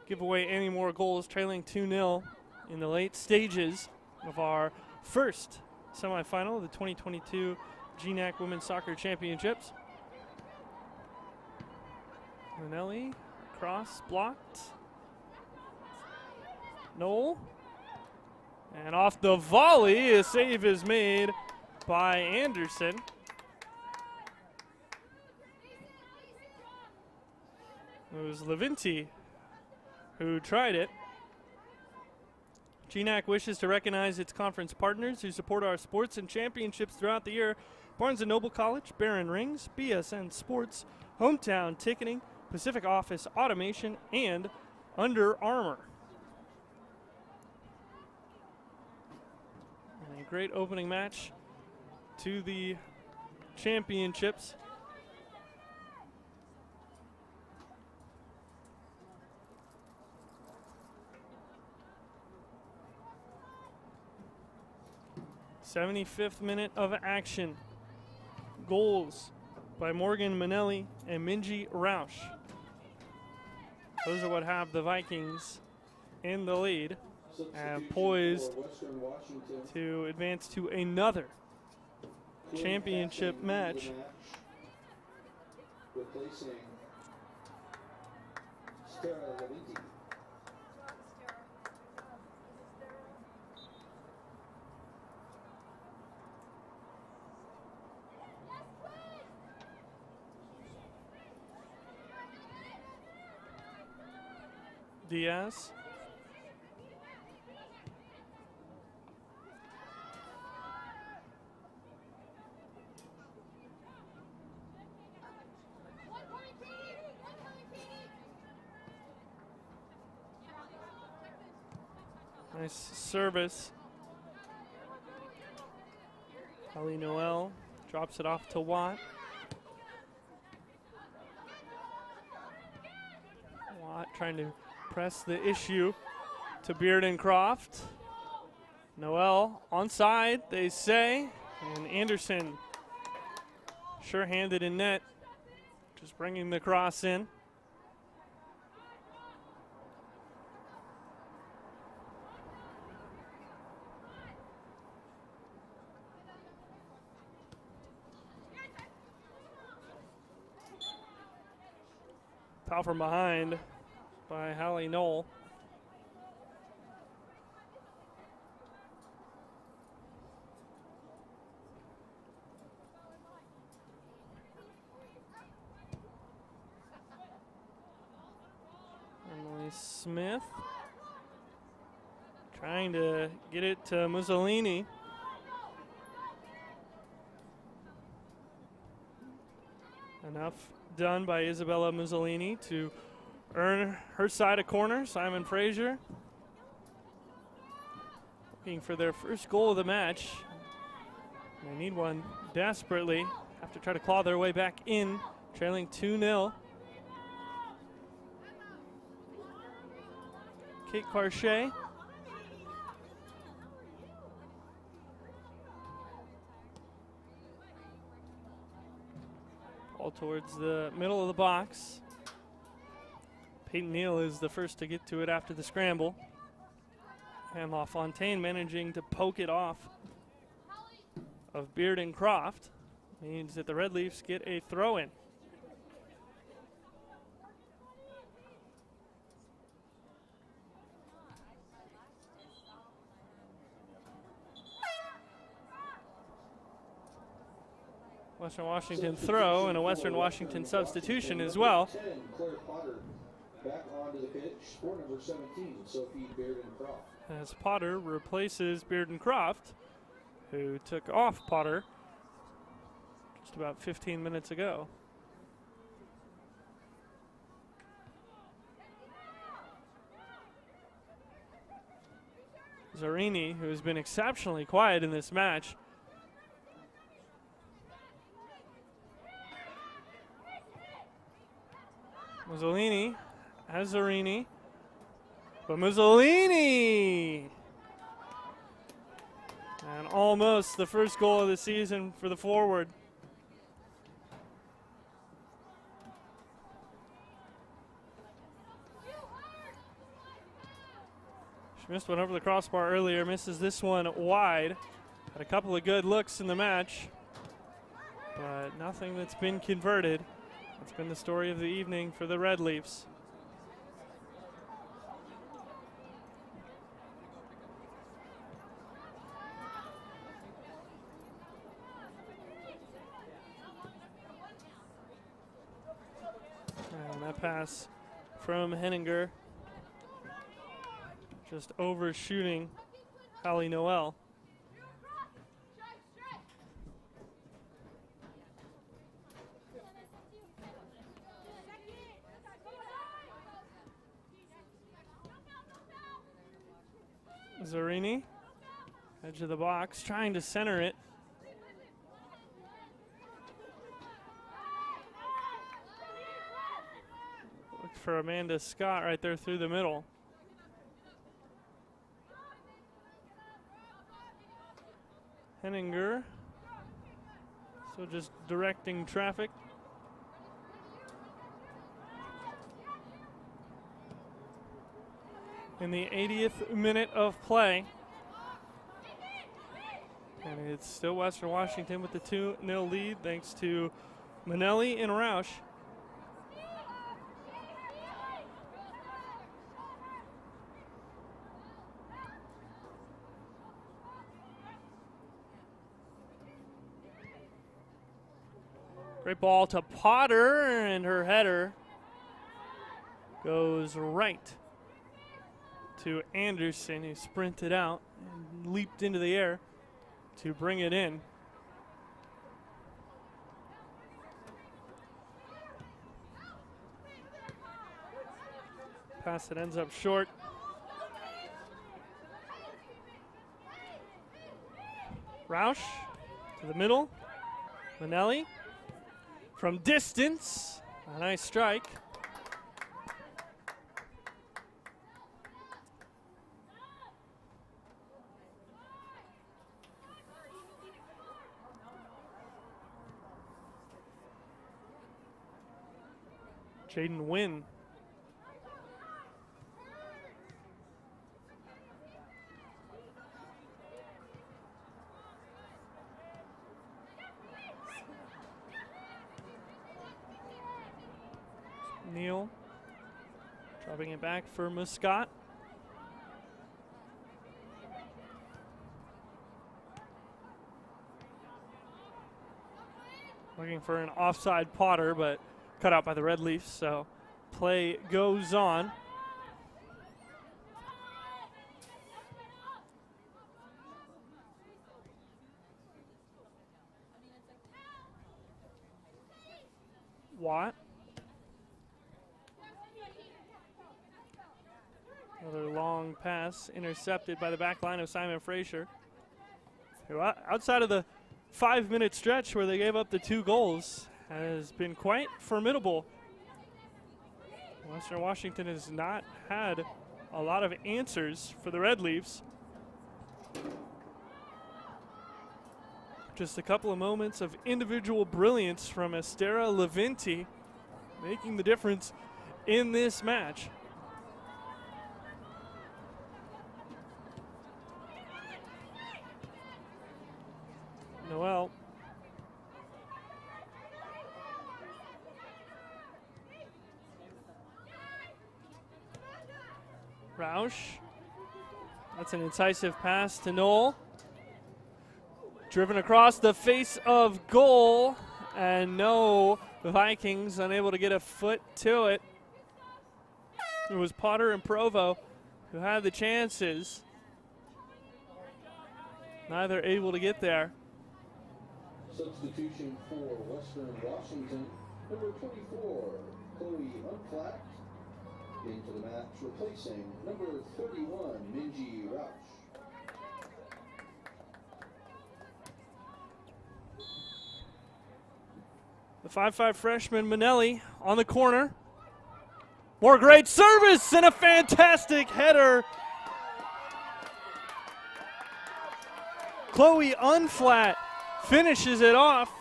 give away any more goals, trailing 2-0 in the late stages of our first semifinal of the 2022 GNAC Women's Soccer Championships. Manelli, cross blocked. Knoll. And off the volley, a save is made by Anderson. It was Levinti who tried it. GNAC wishes to recognize its conference partners who support our sports and championships throughout the year. Barnes & Noble College, Barron Rings, BSN Sports, Hometown Ticketing, Pacific Office Automation, and Under Armour. And a great opening match to the championships. '75th minute of action. Goals by Morgan Manelli and Minji Rausch. Those are what have the Vikings in the lead and poised to advance to another championship match. Replacing Stara Levinti. Diaz. Nice service. Ali Noel drops it off to Watt. Watt trying to press the issue to Bearden-Croft. Noel onside, they say, and Anderson sure-handed in net, just bringing the cross in. Foul from behind by Hallie Knoll. Emily Smith trying to get it to Mussolini. Enough done by Isabella Mussolini to earn her side of corner. Simon Fraser looking for their first goal of the match. They need one desperately. Have to try to claw their way back in, trailing 2-0. Kate Carchet. Ball towards the middle of the box. Peyton Neal is the first to get to it after the scramble. And LaFontaine managing to poke it off of Bearden-Croft. Means that the Red Leafs get a throw-in. Western Washington throw and a Western Washington substitution as well. 10, Claire Potter back onto the pitch for number 17, Sophie Bearden-Croft. As Potter replaces Bearden-Croft, who took off Potter just about 15 minutes ago. Zarini, who has been exceptionally quiet in this match. Mussolini has Zarini. But Mussolini! And almost the first goal of the season for the forward. She missed one over the crossbar earlier, misses this one wide. Had a couple of good looks in the match, but nothing that's been converted. That's been the story of the evening for the Red Leafs. And that pass from Henninger, just overshooting Hallie Noel. Zarini, edge of the box, trying to center it. Looked for Amanda Scott right there through the middle. Henninger, so just directing traffic. In the 80th minute of play. And it's still Western Washington with the 2-0 lead thanks to Manelli and Roush. Great ball to Potter, and her header goes right to Anderson, who sprinted out and leaped into the air to bring it in. Pass that ends up short. Roush to the middle. Manelli from distance. A nice strike. Jaden Wynn. Neal dropping it back for Muscat. Looking for an offside Potter, but cut out by the Red Leafs, so play goes on. Watt. Another long pass intercepted by the back line of Simon Fraser, who outside of the 5-minute stretch where they gave up the 2 goals has been quite formidable. Western Washington has not had a lot of answers for the Red Leafs. Just a couple of moments of individual brilliance from Estera Levinti making the difference in this match. Noel. Roush. That's an incisive pass to Knoll. Driven across the face of goal. And no, the Vikings unable to get a foot to it. It was Potter and Provo who had the chances. Neither able to get there. Substitution for Western Washington, number 24, Chloe Unflat, into the match, replacing number 31, Minji Rausch. The 5'5" freshman Manelli on the corner. More great service and a fantastic header. Chloe Unflat finishes it off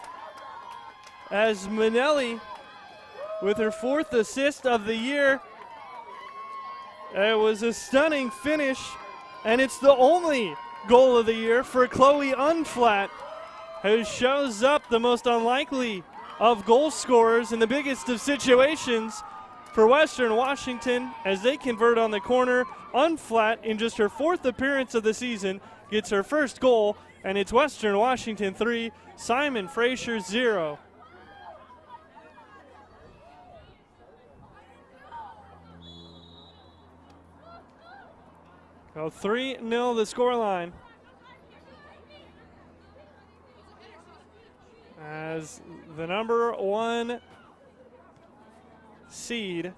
as Manelli with her 4th assist of the year. It was a stunning finish, and it's the only goal of the year for Chloe Unflat, who shows up the most unlikely of goal scorers in the biggest of situations for Western Washington as they convert on the corner. Unflat, in just her 4th appearance of the season, gets her first goal, and it's Western Washington 3, Simon Fraser 0. So 3-0 the scoreline. As the number 1 seed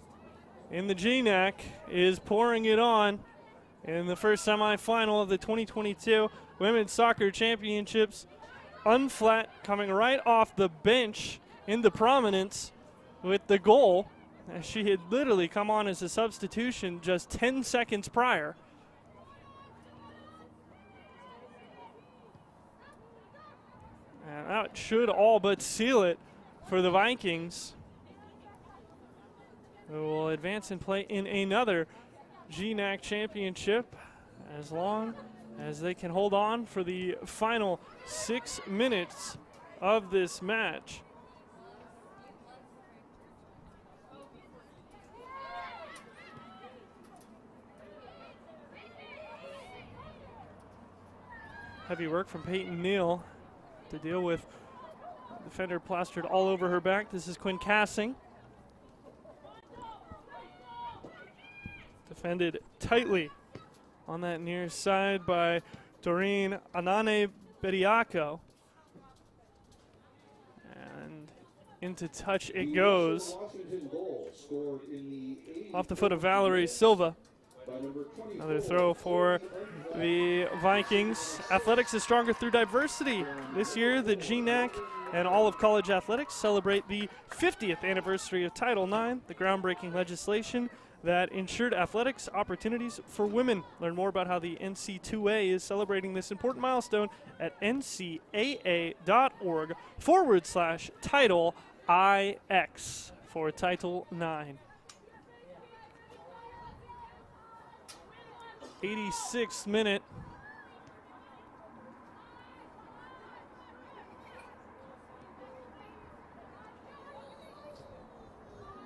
in the GNAC is pouring it on in the first semifinal of the 2022 Women's Soccer Championships. Unflat coming right off the bench into prominence with the goal, as she had literally come on as a substitution just 10 seconds prior. And that should all but seal it for the Vikings, who will advance and play in another GNAC championship as long as they can hold on for the final 6 minutes of this match. Heavy work from Peyton Neal to deal with defender plastered all over her back. This is Quinn Cassing. Defended tightly on that near side by Doreen Anane Bediako. And into touch it goes. Off the foot of Valerie Silva. Another throw for the Vikings. Athletics is stronger through diversity. This year, the GNAC and all of college athletics celebrate the 50th anniversary of Title IX, the groundbreaking legislation that ensured athletics opportunities for women. Learn more about how the NC2A is celebrating this important milestone at ncaa.org/Title IX for Title IX. 86th minute.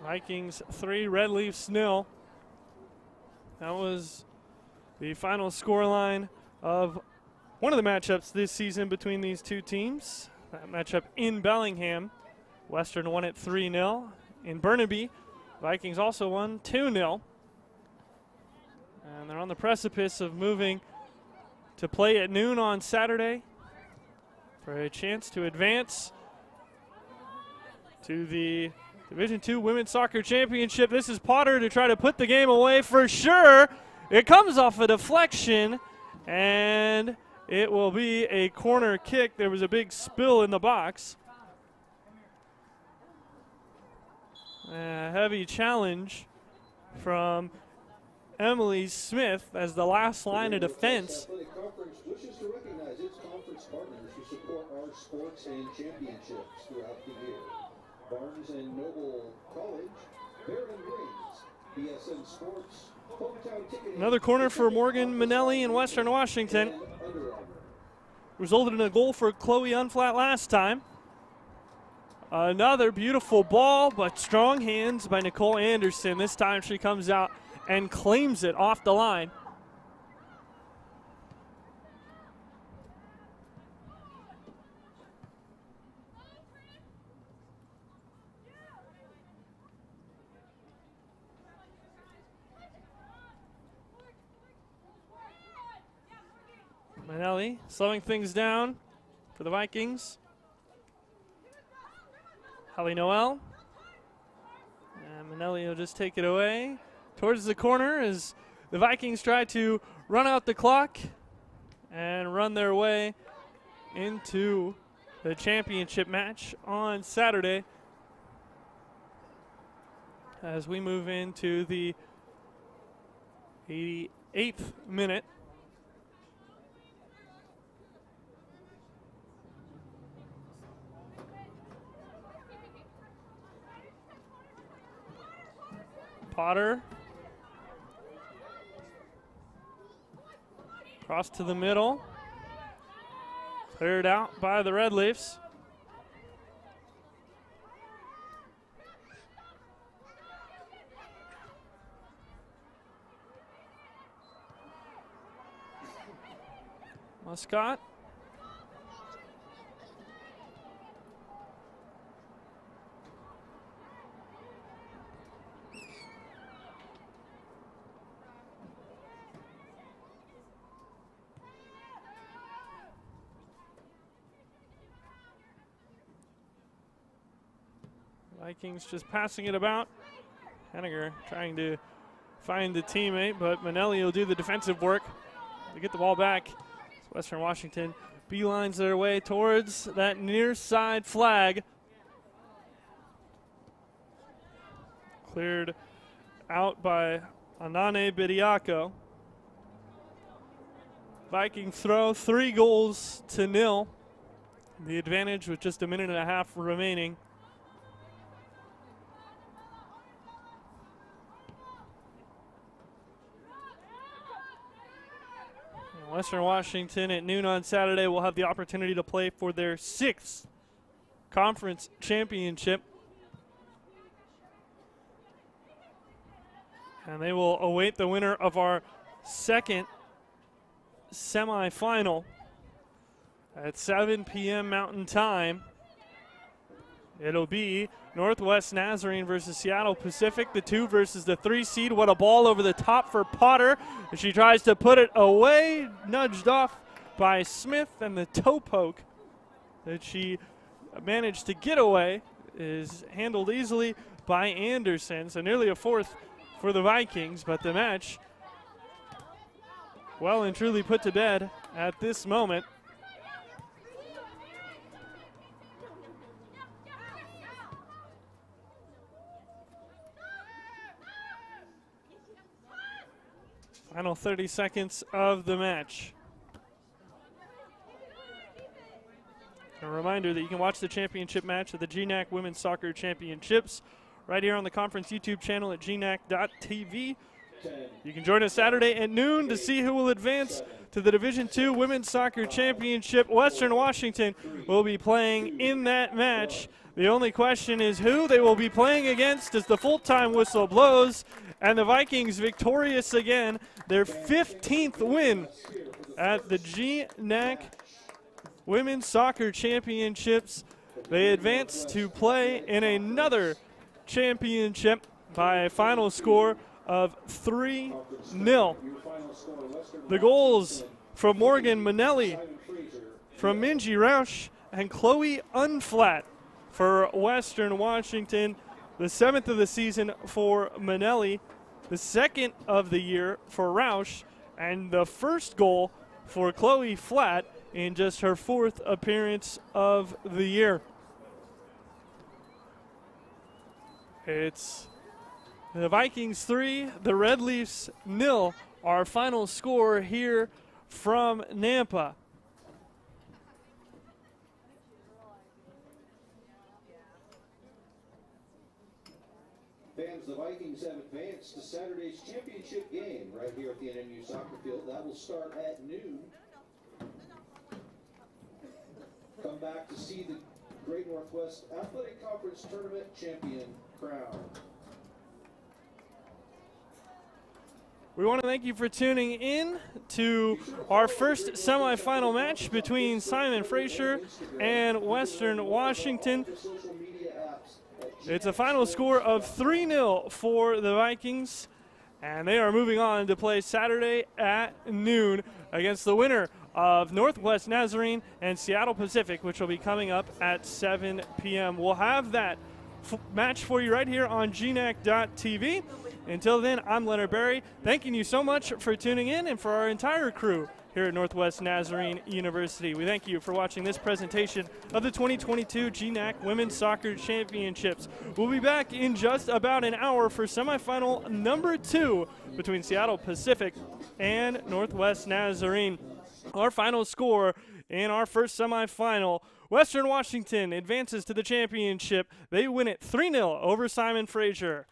Vikings 3, Red Leafs 0. That was the final scoreline of one of the matchups this season between these two teams. That matchup in Bellingham. Western won it 3-0. In Burnaby, Vikings also won 2-0. And they're on the precipice of moving to play at noon on Saturday for a chance to advance to the Division II Women's Soccer Championship. This is Potter to try to put the game away for sure. It comes off a deflection, and it will be a corner kick. There was a big spill in the box. A heavy challenge from Emily Smith as the last line of defense. Athletic Conference wishes to recognize its conference partners who support our sports and championships throughout the year. Barnes and Noble College, Barron Greens, BSN Sports, Hometown Ticketing. Another corner for Morgan Manelli in Western Washington. Resulted in a goal for Chloe Unflat last time. Another beautiful ball, but strong hands by Nicole Anderson. This time she comes out and claims it off the line. Manelli slowing things down for the Vikings. Holly Noel. And Manelli will just take it away towards the corner as the Vikings try to run out the clock and run their way into the championship match on Saturday as we move into the 88th minute. Potter. Cross to the middle. Cleared out by the Red Leafs. Muscat. Vikings just passing it about. Henniger trying to find the teammate, but Manelli will do the defensive work to get the ball back. Western Washington beelines their way towards that near side flag. Cleared out by Anane Bidiako. Vikings throw 3-0. The advantage with just a minute and a half remaining. Western Washington at noon on Saturday will have the opportunity to play for their 6th conference championship. And they will await the winner of our 2nd semifinal at 7 p.m. Mountain Time. It'll be Northwest Nazarene versus Seattle Pacific, the 2 versus the 3 seed. What a ball over the top for Potter. She tries to put it away, nudged off by Smith, and the toe poke that she managed to get away is handled easily by Anderson. So nearly a 4th for the Vikings, but the match well and truly put to bed at this moment. Final 30 seconds of the match. A reminder that you can watch the championship match of the GNAC Women's Soccer Championships right here on the conference YouTube channel at gnac.tv. You can join us Saturday at noon to see who will advance to the Division II Women's Soccer Championship. Western Washington will be playing in that match. The only question is who they will be playing against as the full-time whistle blows, and the Vikings victorious again, their 15th win at the GNAC Women's Soccer Championships. They advance to play in another championship by a final score of 3-0. The goals from Morgan Manelli, from Minji Rausch, and Chloe Unflat for Western Washington. The 7th of the season for Manelli, the 2nd of the year for Rausch, and the 1st goal for Chloe Flat in just her 4th appearance of the year. It's the Vikings 3, the Red Leafs 0, our final score here from Nampa. Fans, the Vikings have advanced to Saturday's championship game right here at the NNU Soccer Field. That will start at noon. Come back to see the Great Northwest Athletic Conference Tournament champion crown. We want to thank you for tuning in to our first semifinal match between Simon Fraser and Western Washington. It's a final score of 3-0 for the Vikings, and they are moving on to play Saturday at noon against the winner of Northwest Nazarene and Seattle Pacific, which will be coming up at 7 p.m. We'll have that match for you right here on GNAC.tv. Until then, I'm Leonard Berry, thanking you so much for tuning in, and for our entire crew here at Northwest Nazarene University. We thank you for watching this presentation of the 2022 GNAC Women's Soccer Championships. We'll be back in just about an hour for semifinal number 2 between Seattle Pacific and Northwest Nazarene. Our final score in our first semifinal: Western Washington advances to the championship. They win it 3-0 over Simon Fraser.